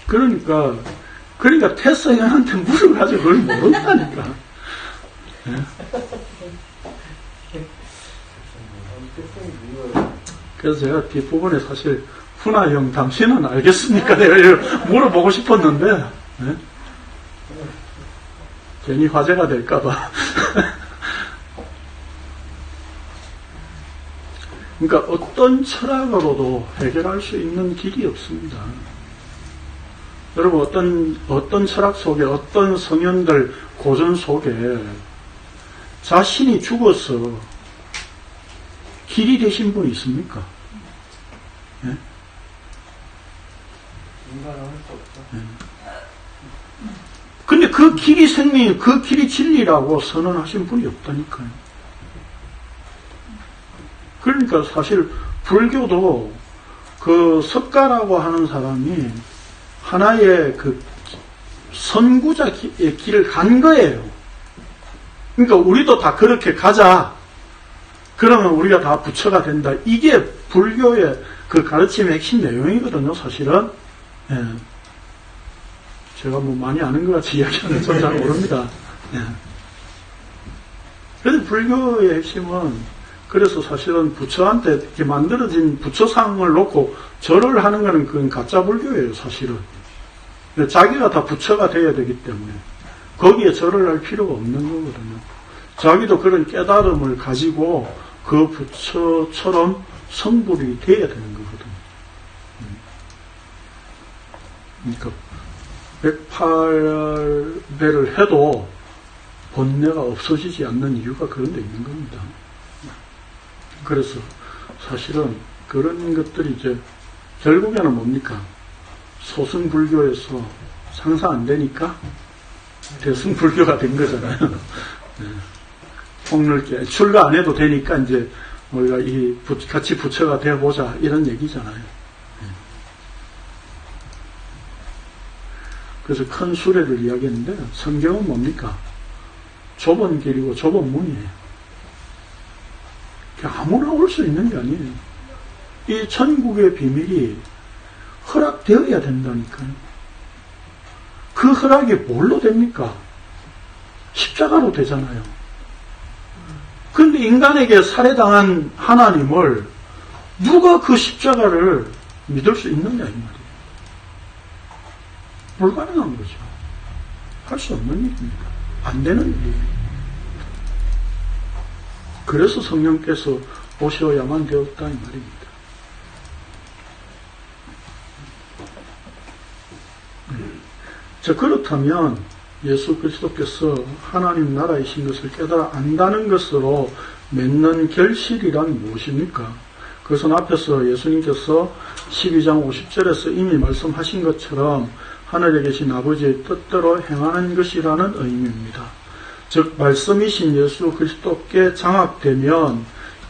그러니까 테스 형한테 물어가지고 그걸 모른다니까. 그래서 제가 뒷부분에 사실 훈아 형 당신은 알겠습니까? 내가 물어보고 싶었는데 괜히 화제가 될까봐. 그러니까 어떤 철학으로도 해결할 수 있는 길이 없습니다. 여러분 어떤 철학 속에 어떤 성현들 고전 속에 자신이 죽어서 길이 되신 분이 있습니까? 예? 근데 그 길이 생명, 그 길이 진리라고 선언하신 분이 없다니까요. 그러니까 사실 불교도 그 석가라고 하는 사람이 하나의 그 선구자의 길을 간 거예요. 그러니까 우리도 다 그렇게 가자. 그러면 우리가 다 부처가 된다. 이게 불교의 그 가르침의 핵심 내용이거든요, 사실은. 예. 제가 뭐 많이 아는 것 같이 이야기하는 건 잘 모릅니다. 예. 그래서 불교의 핵심은 그래서 사실은 부처한테 이렇게 만들어진 부처상을 놓고 절을 하는 것은 그건 가짜 불교예요, 사실은. 자기가 다 부처가 돼야 되기 때문에 거기에 절을 할 필요가 없는 거거든요. 자기도 그런 깨달음을 가지고 그 부처처럼 성불이 돼야 되는 거거든요. 그러니까 108배를 해도 본뇌가 없어지지 않는 이유가 그런 데 있는 겁니다. 그래서 사실은 그런 것들이 이제 결국에는 뭡니까? 소승불교에서 상사 안 되니까 대승불교가 된 거잖아요. 폭넓게 출가 안 해도 되니까 이제 우리가 같이 부처가 되어보자 이런 얘기잖아요. 그래서 큰 수레를 이야기했는데 성경은 뭡니까? 좁은 길이고 좁은 문이에요. 아무나 올 수 있는 게 아니에요. 이 천국의 비밀이 허락되어야 된다니까요. 그 허락이 뭘로 됩니까? 십자가로 되잖아요. 그런데 인간에게 살해당한 하나님을 누가 그 십자가를 믿을 수 있느냐 이 말이에요. 불가능한 거죠. 할 수 없는 일입니다. 안 되는 일이에요. 그래서 성령께서 오셔야만 되었다 이 말입니다. 자, 그렇다면 예수 그리스도께서 하나님 나라이신 것을 깨달아 안다는 것으로 맺는 결실이란 무엇입니까? 그것은 앞에서 예수님께서 12장 50절에서 이미 말씀하신 것처럼 하늘에 계신 아버지의 뜻대로 행하는 것이라는 의미입니다. 즉 말씀이신 예수 그리스도께 장악되면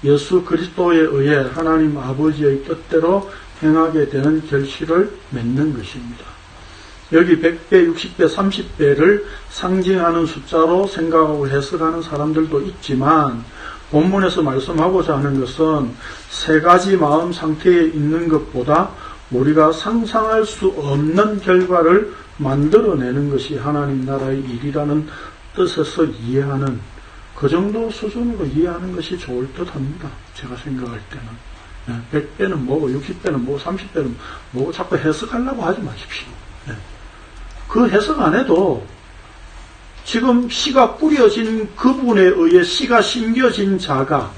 예수 그리스도에 의해 하나님 아버지의 뜻대로 행하게 되는 결실을 맺는 것입니다. 여기 100배, 60배, 30배를 상징하는 숫자로 생각하고 해석하는 사람들도 있지만 본문에서 말씀하고자 하는 것은 세 가지 마음 상태에 있는 것보다 우리가 상상할 수 없는 결과를 만들어내는 것이 하나님 나라의 일이라는 뜻에서 이해하는 그 정도 수준으로 이해하는 것이 좋을 듯 합니다. 제가 생각할 때는 100배는 뭐고 60배는 뭐고 30배는 뭐고 자꾸 해석하려고 하지 마십시오. 그 해석 안 해도 지금 씨가 뿌려진 그분에 의해 씨가 심겨진 자가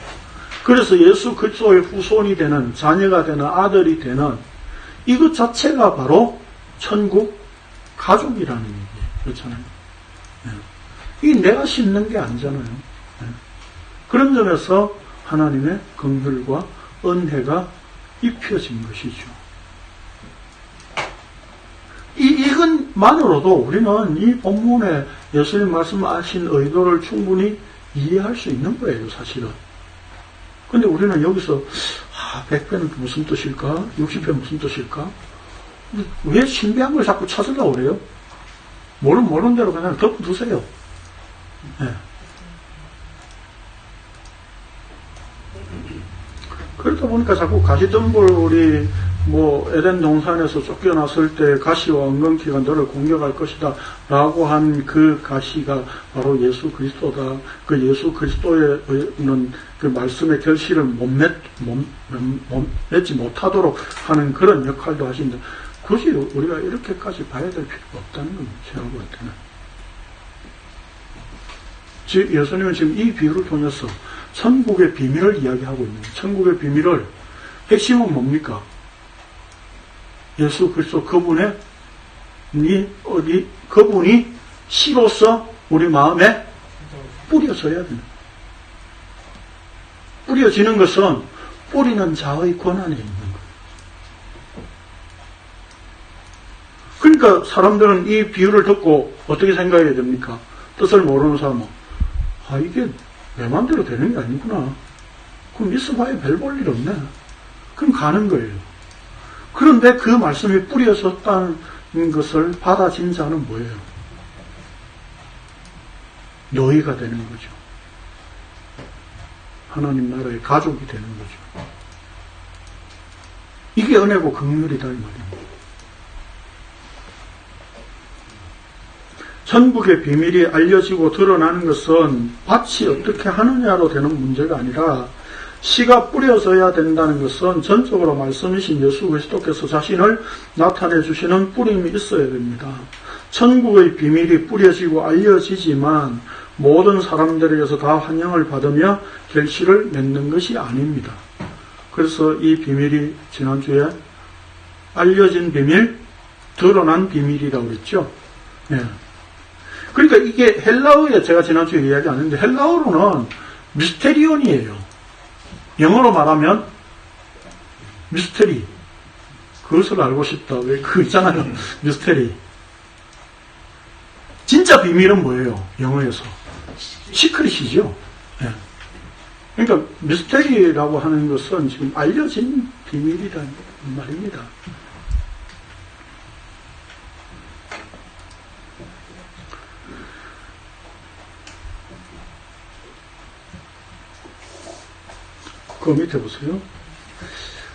그래서 예수 그리스도의 후손이 되는 자녀가 되는 아들이 되는 이것 자체가 바로 천국 가족이라는 얘기예요. 그렇잖아요. 이게 내가 심는 게 아니잖아요. 그런 점에서 하나님의 긍휼과 은혜가 입혀진 것이죠. 이것만으로도 우리는 이 본문에 예수님 말씀하신 의도를 충분히 이해할 수 있는 거예요, 사실은. 근데 우리는 여기서 100배는 무슨 뜻일까? 60배 무슨 뜻일까? 왜 신비한 걸 자꾸 찾으려고 그래요? 모르는 대로 그냥 덮어두세요. 네. 그러다 보니까 자꾸 가시덤불이 에덴 동산에서 쫓겨났을 때 가시와 엉겅퀴가 너를 공격할 것이다 라고 한 그 가시가 바로 예수 그리스도다. 그 예수 그리스도에는 그 말씀의 결실을 맺지 못하도록 하는 그런 역할도 하신다. 굳이 우리가 이렇게까지 봐야 될 필요가 없다는 겁니다. 제가 볼 때는. 즉 예수님은 지금 이 비유를 통해서 천국의 비밀을 이야기하고 있는 거예요. 천국의 비밀을 핵심은 뭡니까? 예수 그리스도 그분이 씨로서 우리 마음에 뿌려져야 됩니다. 뿌려지는 것은 뿌리는 자의 권한에 있는 거예요. 그러니까 사람들은 이 비유를 듣고 어떻게 생각해야 됩니까? 뜻을 모르는 사람은 이게 내 마음대로 되는 게 아니구나. 그럼 있어봐야 별 볼 일 없네. 그럼 가는 거예요. 그런데 그 말씀이 뿌려졌다는 것을 받아진 자는 뭐예요? 너희가 되는 거죠. 하나님 나라의 가족이 되는 거죠. 이게 은혜고 긍휼이다 이 말입니다. 천국의 비밀이 알려지고 드러나는 것은 밭이 어떻게 하느냐로 되는 문제가 아니라 씨가 뿌려져야 된다는 것은 전적으로 말씀이신 예수 그리스도께서 자신을 나타내 주시는 뿌림이 있어야 됩니다. 천국의 비밀이 뿌려지고 알려지지만 모든 사람들에게서 다 환영을 받으며 결실을 맺는 것이 아닙니다. 그래서 이 비밀이 지난주에 알려진 비밀, 드러난 비밀이라고 그랬죠. 예. 그러니까 이게 헬라어에 제가 지난주에 이야기 안 했는데 헬라어로는 미스테리온이에요. 영어로 말하면 미스테리. 그것을 알고 싶다. 왜 그거 있잖아요. 미스테리. 진짜 비밀은 뭐예요? 영어에서. 시크릿이죠. 예. 그러니까 미스테리라고 하는 것은 지금 알려진 비밀이라는 말입니다. 그 밑에 보세요.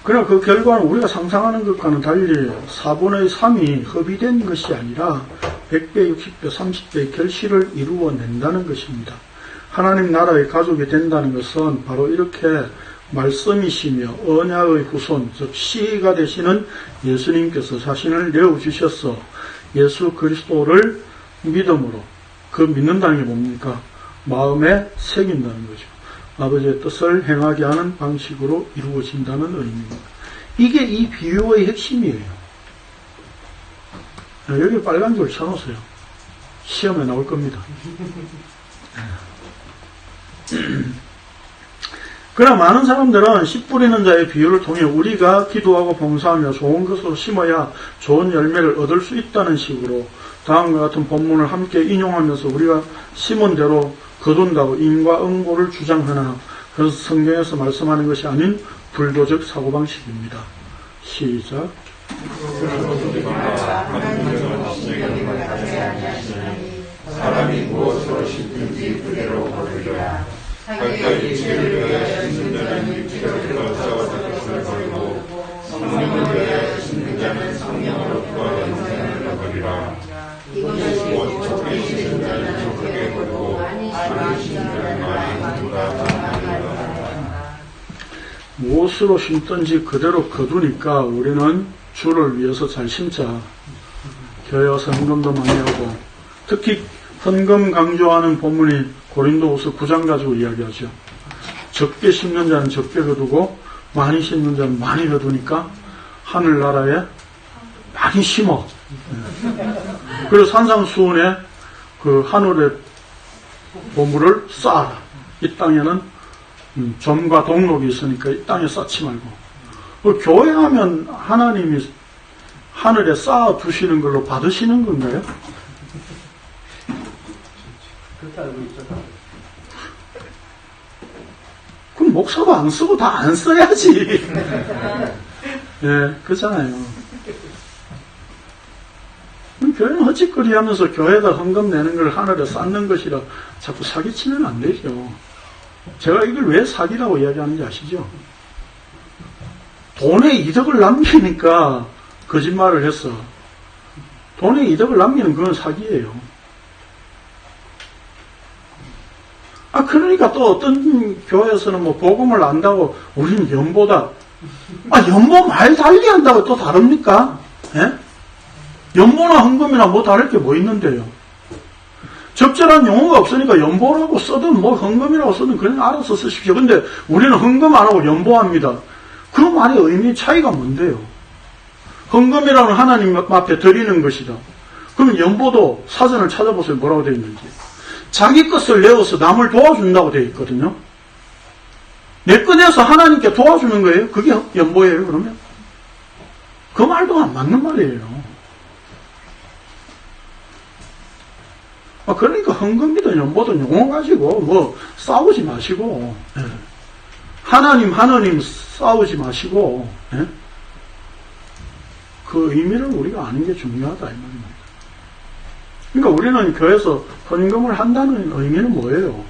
그러나 그 결과는 우리가 상상하는 것과는 달리 4분의 3이 hợp의된 것이 아니라 100배, 60배, 30배의 결실을 이루어낸다는 것입니다. 하나님 나라의 가족이 된다는 것은 바로 이렇게 말씀이시며 언약의 후손, 즉 씨가 되시는 예수님께서 자신을 내어주셔서 예수 그리스도를 믿음으로, 그 믿는다는 게 뭡니까? 마음에 새긴다는 거죠. 아버지의 뜻을 행하게 하는 방식으로 이루어진다는 의미입니다. 이게 이 비유의 핵심이에요. 여기 빨간 줄 쳐놓으세요. 시험에 나올 겁니다. 그러나 많은 사람들은 씨 뿌리는 자의 비유를 통해 우리가 기도하고 봉사하며 좋은 것으로 심어야 좋은 열매를 얻을 수 있다는 식으로 다음과 같은 본문을 함께 인용하면서 우리가 심은 대로 거둔다고 인과응보를 주장하나 그래서 성경에서 말씀하는 것이 아닌 불교적 사고방식입니다. 시작. 사람이 무엇으로 심든지 그대로 거두리라. 각자의 죄를 위하여 심는 자는 육체로 싸워서 것을 버리고 성령을 위하여 심는 자는 성령으로부터 영생을 얻으리라. 이것이 적게 심는 자는 적게 거두고 많이 심는 자는 많이 거두라. 무엇으로 심든지 그대로 거두니까 우리는 주를 위해서 잘 심자. 교회 와서 헌금도 많이 하고, 특히 헌금 강조하는 본문이 고린도후서 9장 가지고 이야기하죠. 적게 심는 자는 적게 거두고 많이 심는 자는 많이 거두니까 하늘나라에 많이 심어. 그래서 산상수훈에 그 하늘의 보물을 쌓아라. 이 땅에는 점과 동록이 있으니까 이 땅에 쌓지 말고. 교회하면 하나님이 하늘에 쌓아 두시는 걸로 받으시는 건가요? 그렇게 알고 있죠. 그럼 목사도 안 쓰고 다 안 써야지. 예, 그렇잖아요. 교회는 헛짓거리 하면서 교회에다 헌금 내는 걸 하늘에 쌓는 것이라 자꾸 사기치면 안 되죠. 제가 이걸 왜 사기라고 이야기하는지 아시죠? 돈의 이득을 남기니까 거짓말을 했어. 돈의 이득을 남기는 그건 사기예요. 그러니까 또 어떤 교회에서는 뭐 복음을 안다고 우리는 연보다. 연보 많이 달리 한다고 또 다릅니까? 예? 연보나 헌금이나 뭐 다를 게 뭐 있는데요? 적절한 용어가 없으니까 연보라고 써든 뭐 헌금이라고 써든 그냥 알아서 쓰십시오. 근데 우리는 헌금 안 하고 연보합니다. 그 말의 의미 차이가 뭔데요? 헌금이라는 하나님 앞에 드리는 것이다. 그러면 연보도 사전을 찾아보세요. 뭐라고 되어 있는지. 자기 것을 내어서 남을 도와준다고 되어 있거든요. 내 꺼내서 하나님께 도와주는 거예요. 그게 연보예요. 그러면 그 말도 안 맞는 말이에요. 그러니까 헌금이든 연보든 용어 가지고 뭐 싸우지 마시고, 하나님 싸우지 마시고, 그 의미를 우리가 아는 게 중요하다 이 말입니다. 그러니까 우리는 교회에서 헌금을 한다는 의미는 뭐예요?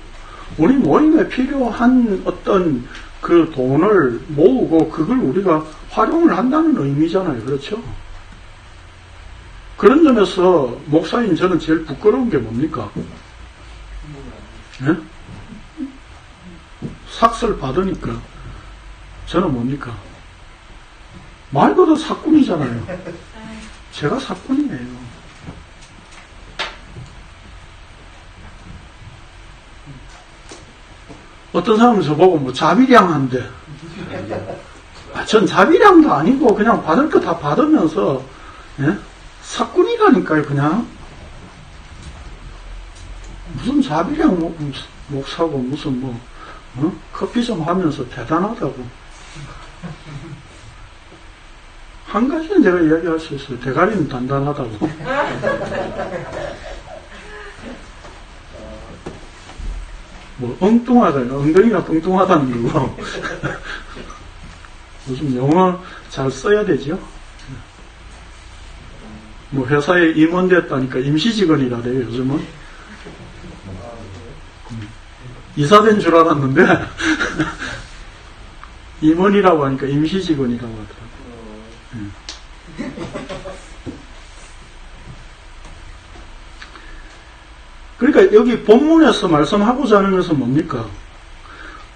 우리 모임에 필요한 어떤 그 돈을 모으고 그걸 우리가 활용을 한다는 의미잖아요. 그렇죠? 그런 점에서 목사님 저는 제일 부끄러운 게 뭡니까? 예? 삭설 받으니까 저는 뭡니까? 말 그대로 사꾼이잖아요. 제가 사꾼이에요. 어떤 사람은 저보고 뭐 자비량한데, 전 자비량도 아니고 그냥 받을 거 다 받으면서, 예? 사꾼이라니까요, 그냥. 무슨 자비량 못 사고, 무슨 뭐, 커피 좀 하면서 대단하다고. 한 가지는 제가 이야기할 수 있어요. 대가리는 단단하다고. 뭐, 엉뚱하다, 엉덩이가 뚱뚱하다는 거고. 요즘 영어 잘 써야 되죠? 뭐, 회사에 임원됐다니까 임시직원이라 돼요, 요즘은. 이사된 줄 알았는데, 임원이라고 하니까 임시직원이라고 하더라고요. 그러니까 여기 본문에서 말씀하고자 하는 것은 뭡니까?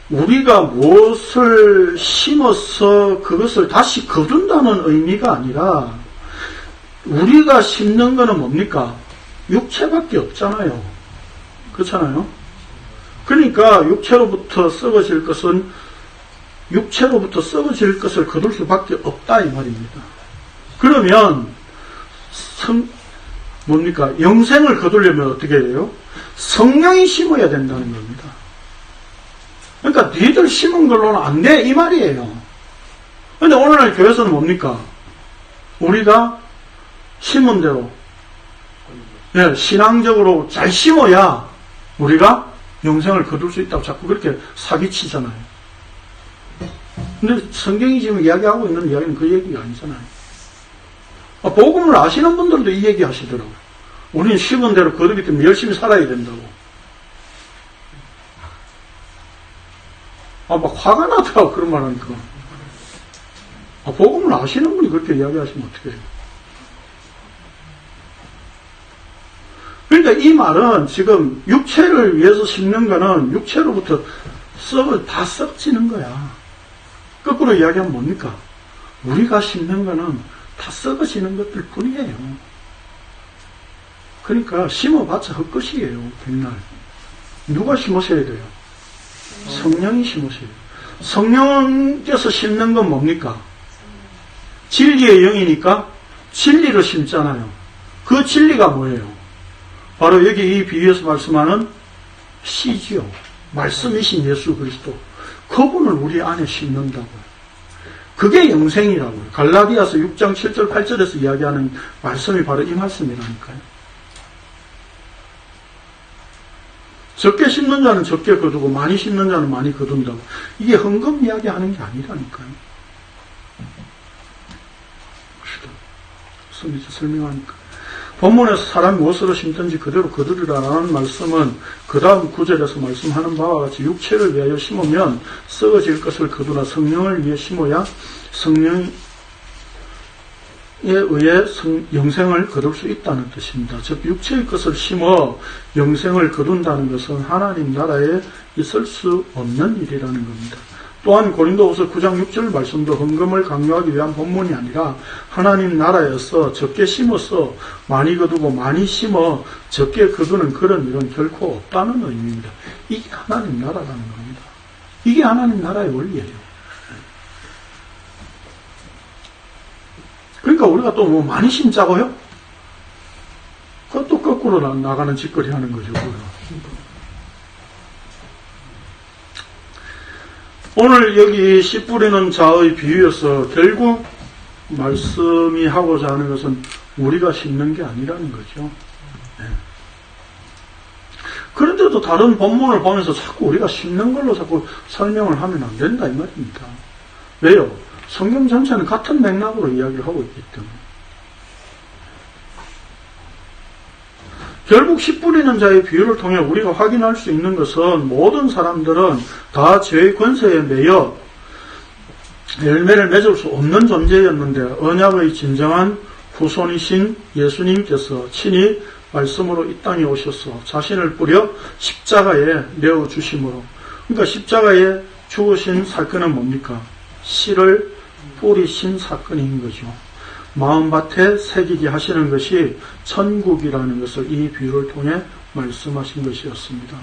우리가 무엇을 심어서 그것을 다시 거둔다는 의미가 아니라 우리가 심는 거는 뭡니까? 육체밖에 없잖아요. 그렇잖아요? 그러니까 육체로부터 썩어질 것은 육체로부터 썩어질 것을 거둘 수밖에 없다 이 말입니다. 그러면 뭡니까? 영생을 거두려면 어떻게 해요? 성령이 심어야 된다는 겁니다. 그러니까 니들 심은 걸로는 안 돼 이 말이에요. 그런데 오늘날 교회에서는 뭡니까? 우리가 심은 대로 신앙적으로 잘 심어야 우리가 영생을 거둘 수 있다고 자꾸 그렇게 사기치잖아요. 근데 성경이 지금 이야기하고 있는 이야기는 그 얘기가 아니잖아요. 복음을 아시는 분들도 이 얘기 하시더라고요. 우리는 심은 대로 거두기 때문에 열심히 살아야 된다고. 막 화가 나더라고, 그런 말 하니까. 복음을 아시는 분이 그렇게 이야기하시면 어떡해요? 그러니까 이 말은 지금 육체를 위해서 심는 거는 육체로부터 다 썩지는 거야. 거꾸로 이야기하면 뭡니까? 우리가 심는 거는 다 썩어지는 것들 뿐이에요. 그러니까 심어봤자 헛것이에요. 백날. 누가 심으셔야 돼요? 성령이 심으셔야 돼요. 성령께서 심는 건 뭡니까? 진리의 영이니까 진리를 심잖아요. 그 진리가 뭐예요? 바로 여기 이 비유에서 말씀하는 씨지요. 말씀이신 예수 그리스도. 그분을 우리 안에 심는다고요. 그게 영생이라고요. 갈라디아서 6장 7절 8절에서 이야기하는 말씀이 바로 이 말씀이라니까요. 적게 심는 자는 적게 거두고 많이 심는 자는 많이 거둔다고. 이게 헌금 이야기하는 게 아니라니까요. 설명하니까. 본문에서 사람이 무엇으로 심든지 그대로 거두리라라는 말씀은 그 다음 구절에서 말씀하는 바와 같이 육체를 위하여 심으면 썩어질 것을 거두나 성령을 위해 심어야 성령에 의해 영생을 거둘 수 있다는 뜻입니다. 즉 육체의 것을 심어 영생을 거둔다는 것은 하나님 나라에 있을 수 없는 일이라는 겁니다. 또한 고린도후서 9장 6절 말씀도 헌금을 강요하기 위한 본문이 아니라 하나님 나라에서 적게 심어서 많이 거두고 많이 심어 적게 거두는 그런 일은 결코 없다는 의미입니다. 이게 하나님 나라라는 겁니다. 이게 하나님 나라의 원리예요. 그러니까 우리가 또 뭐 많이 심자고요? 그것도 거꾸로 나가는 짓거리 하는 거죠. 오늘 여기 씨 뿌리는 자의 비유에서 결국 말씀이 하고자 하는 것은 우리가 심는 게 아니라는 거죠. 네. 그런데도 다른 본문을 보면서 자꾸 우리가 심는 걸로 자꾸 설명을 하면 안 된다 이 말입니다. 왜요? 성경 전체는 같은 맥락으로 이야기를 하고 있기 때문에. 결국 씨 뿌리는 자의 비유를 통해 우리가 확인할 수 있는 것은 모든 사람들은 다 죄의 권세에 매여 열매를 맺을 수 없는 존재였는데 언약의 진정한 후손이신 예수님께서 친히 말씀으로 이 땅에 오셔서 자신을 뿌려 십자가에 내어주심으로, 그러니까 십자가에 죽으신 사건은 뭡니까? 씨를 뿌리신 사건인 거죠. 마음밭에 새기게 하시는 것이 천국이라는 것을 이 비유를 통해 말씀하신 것이었습니다.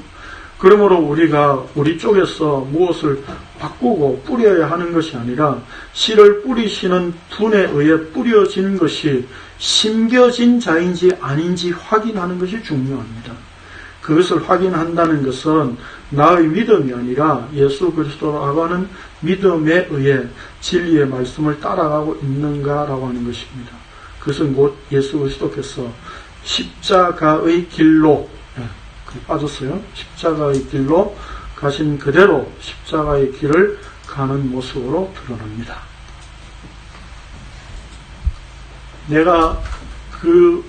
그러므로 우리가 우리 쪽에서 무엇을 바꾸고 뿌려야 하는 것이 아니라 씨를 뿌리시는 분에 의해 뿌려진 것이 심겨진 자인지 아닌지 확인하는 것이 중요합니다. 그것을 확인한다는 것은 나의 믿음이 아니라 예수 그리스도라고 하는 믿음에 의해 진리의 말씀을 따라가고 있는가라고 하는 것입니다. 그것은 곧 예수 그리스도께서 십자가의 길로 빠졌어요. 십자가의 길로 가신 그대로 십자가의 길을 가는 모습으로 드러납니다. 내가 그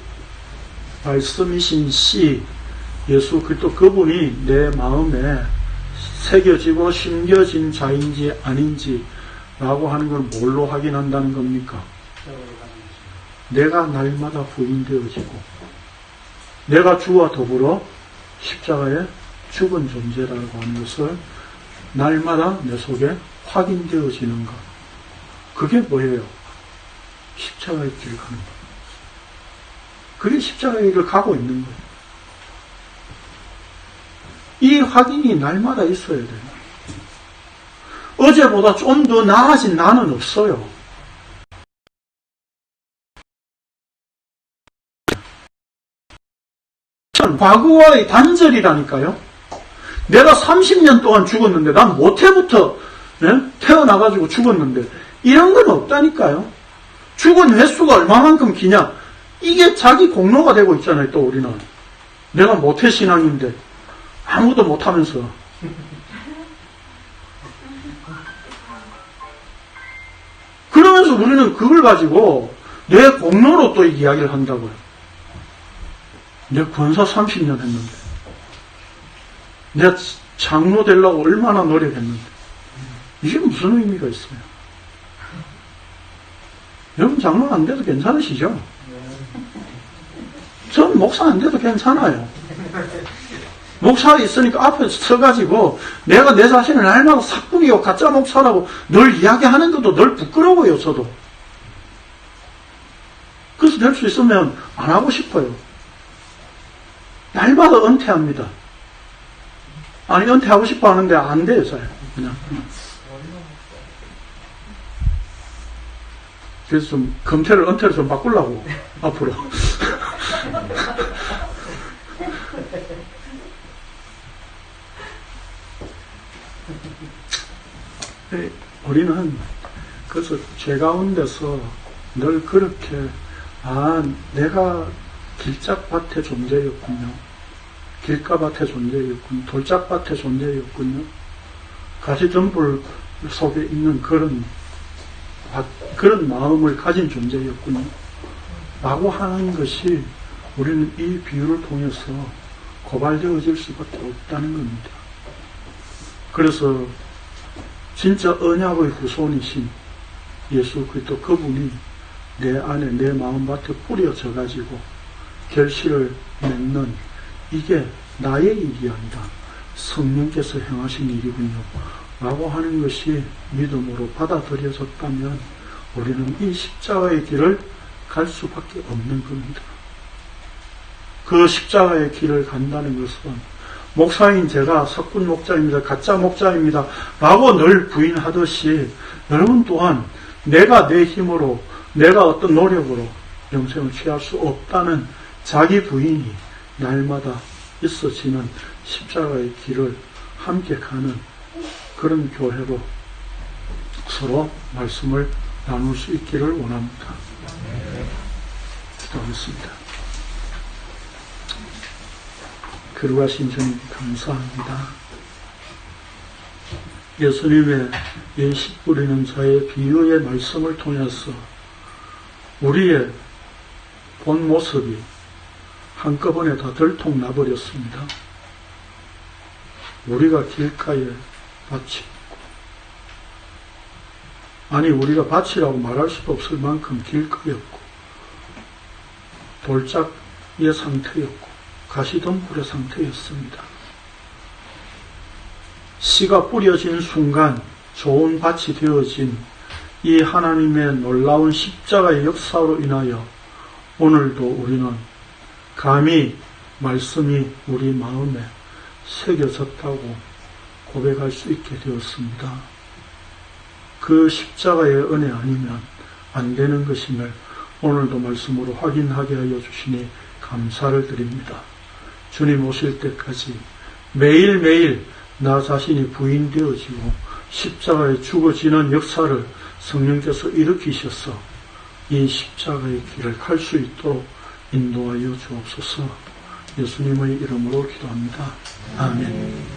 말씀이신 씨 예수 그리스도 그분이 내 마음에 새겨지고 심겨진 자인지 아닌지 라고 하는 걸 뭘로 확인한다는 겁니까? 내가 날마다 부인되어지고 내가 주와 더불어 십자가에 죽은 존재라고 하는 것을 날마다 내 속에 확인되어지는 것. 그게 뭐예요? 십자가의 길을 가는 것. 그게 십자가의 길을 가고 있는 거예요. 이 확인이 날마다 있어야 돼요. 어제보다 좀 더 나아진 나는 없어요. 과거와의 단절이라니까요. 내가 30년 동안 죽었는데 난 모태부터 태어나가지고 죽었는데 이런 건 없다니까요. 죽은 횟수가 얼마만큼 기냐. 이게 자기 공로가 되고 있잖아요. 또 우리는 내가 모태신앙인데 아무도 못하면서 그러면서 우리는 그걸 가지고 내 공로로 또 이야기를 한다고요. 내가 권사 30년 했는데 내가 장로 되려고 얼마나 노력했는데 이게 무슨 의미가 있어요? 여러분 장로 안 돼도 괜찮으시죠? 전 목사 안 돼도 괜찮아요. 목사가 있으니까 앞에 서가지고 내가 내 자신을 날마다 사뿐이요 가짜 목사라고 늘 이야기하는 것도 늘 부끄러워요. 저도. 그래서 될 수 있으면 안 하고 싶어요. 날마다 은퇴합니다. 아니 은퇴하고 싶어 하는데 안 돼요. 잘 그냥. 그래서 좀 은퇴를 좀 바꾸려고 앞으로. 우리는 그래서 죄 가운데서 늘 그렇게 내가 길짝밭의 존재였군요. 길가밭의 존재였군요. 돌짝밭의 존재였군요. 가시덤불 속에 있는 그런 마음을 가진 존재였군요. 라고 하는 것이 우리는 이 비유를 통해서 고발되어질 수밖에 없다는 겁니다. 그래서 진짜 언약의 후손이신 예수 그리스도 그분이 내 안에 내 마음밭에 뿌려져 가지고 결실을 맺는 이게 나의 일이 아니라 성령께서 행하신 일이군요 라고 하는 것이 믿음으로 받아들여졌다면 우리는 이 십자가의 길을 갈 수밖에 없는 겁니다. 그 십자가의 길을 간다는 것은 목사인 제가 석군 목자입니다. 가짜 목자입니다. 라고 늘 부인하듯이 여러분 또한 내가 내 힘으로 내가 어떤 노력으로 영생을 취할 수 없다는 자기 부인이 날마다 있어지는 십자가의 길을 함께 가는 그런 교회로 서로 말씀을 나눌 수 있기를 원합니다. 기도하겠습니다. 거룩하신 주님 감사합니다. 예수님의 예시 뿌리는 자의 비유의 말씀을 통해서 우리의 본 모습이 한꺼번에 다 들통나버렸습니다. 우리가 길가에 밭이 있고, 아니 우리가 밭이라고 말할 수도 없을 만큼 길가였고, 돌짝의 상태였고 가시덤불의 상태였습니다. 씨가 뿌려진 순간 좋은 밭이 되어진 이 하나님의 놀라운 십자가의 역사로 인하여 오늘도 우리는 감히 말씀이 우리 마음에 새겨졌다고 고백할 수 있게 되었습니다. 그 십자가의 은혜 아니면 안 되는 것임을 오늘도 말씀으로 확인하게 하여 주시니 감사를 드립니다. 주님 오실 때까지 매일매일 나 자신이 부인되어지고 십자가에 죽어지는 역사를 성령께서 일으키셔서 이 십자가의 길을 갈 수 있도록 인도하여 주옵소서. 예수님의 이름으로 기도합니다. 아멘.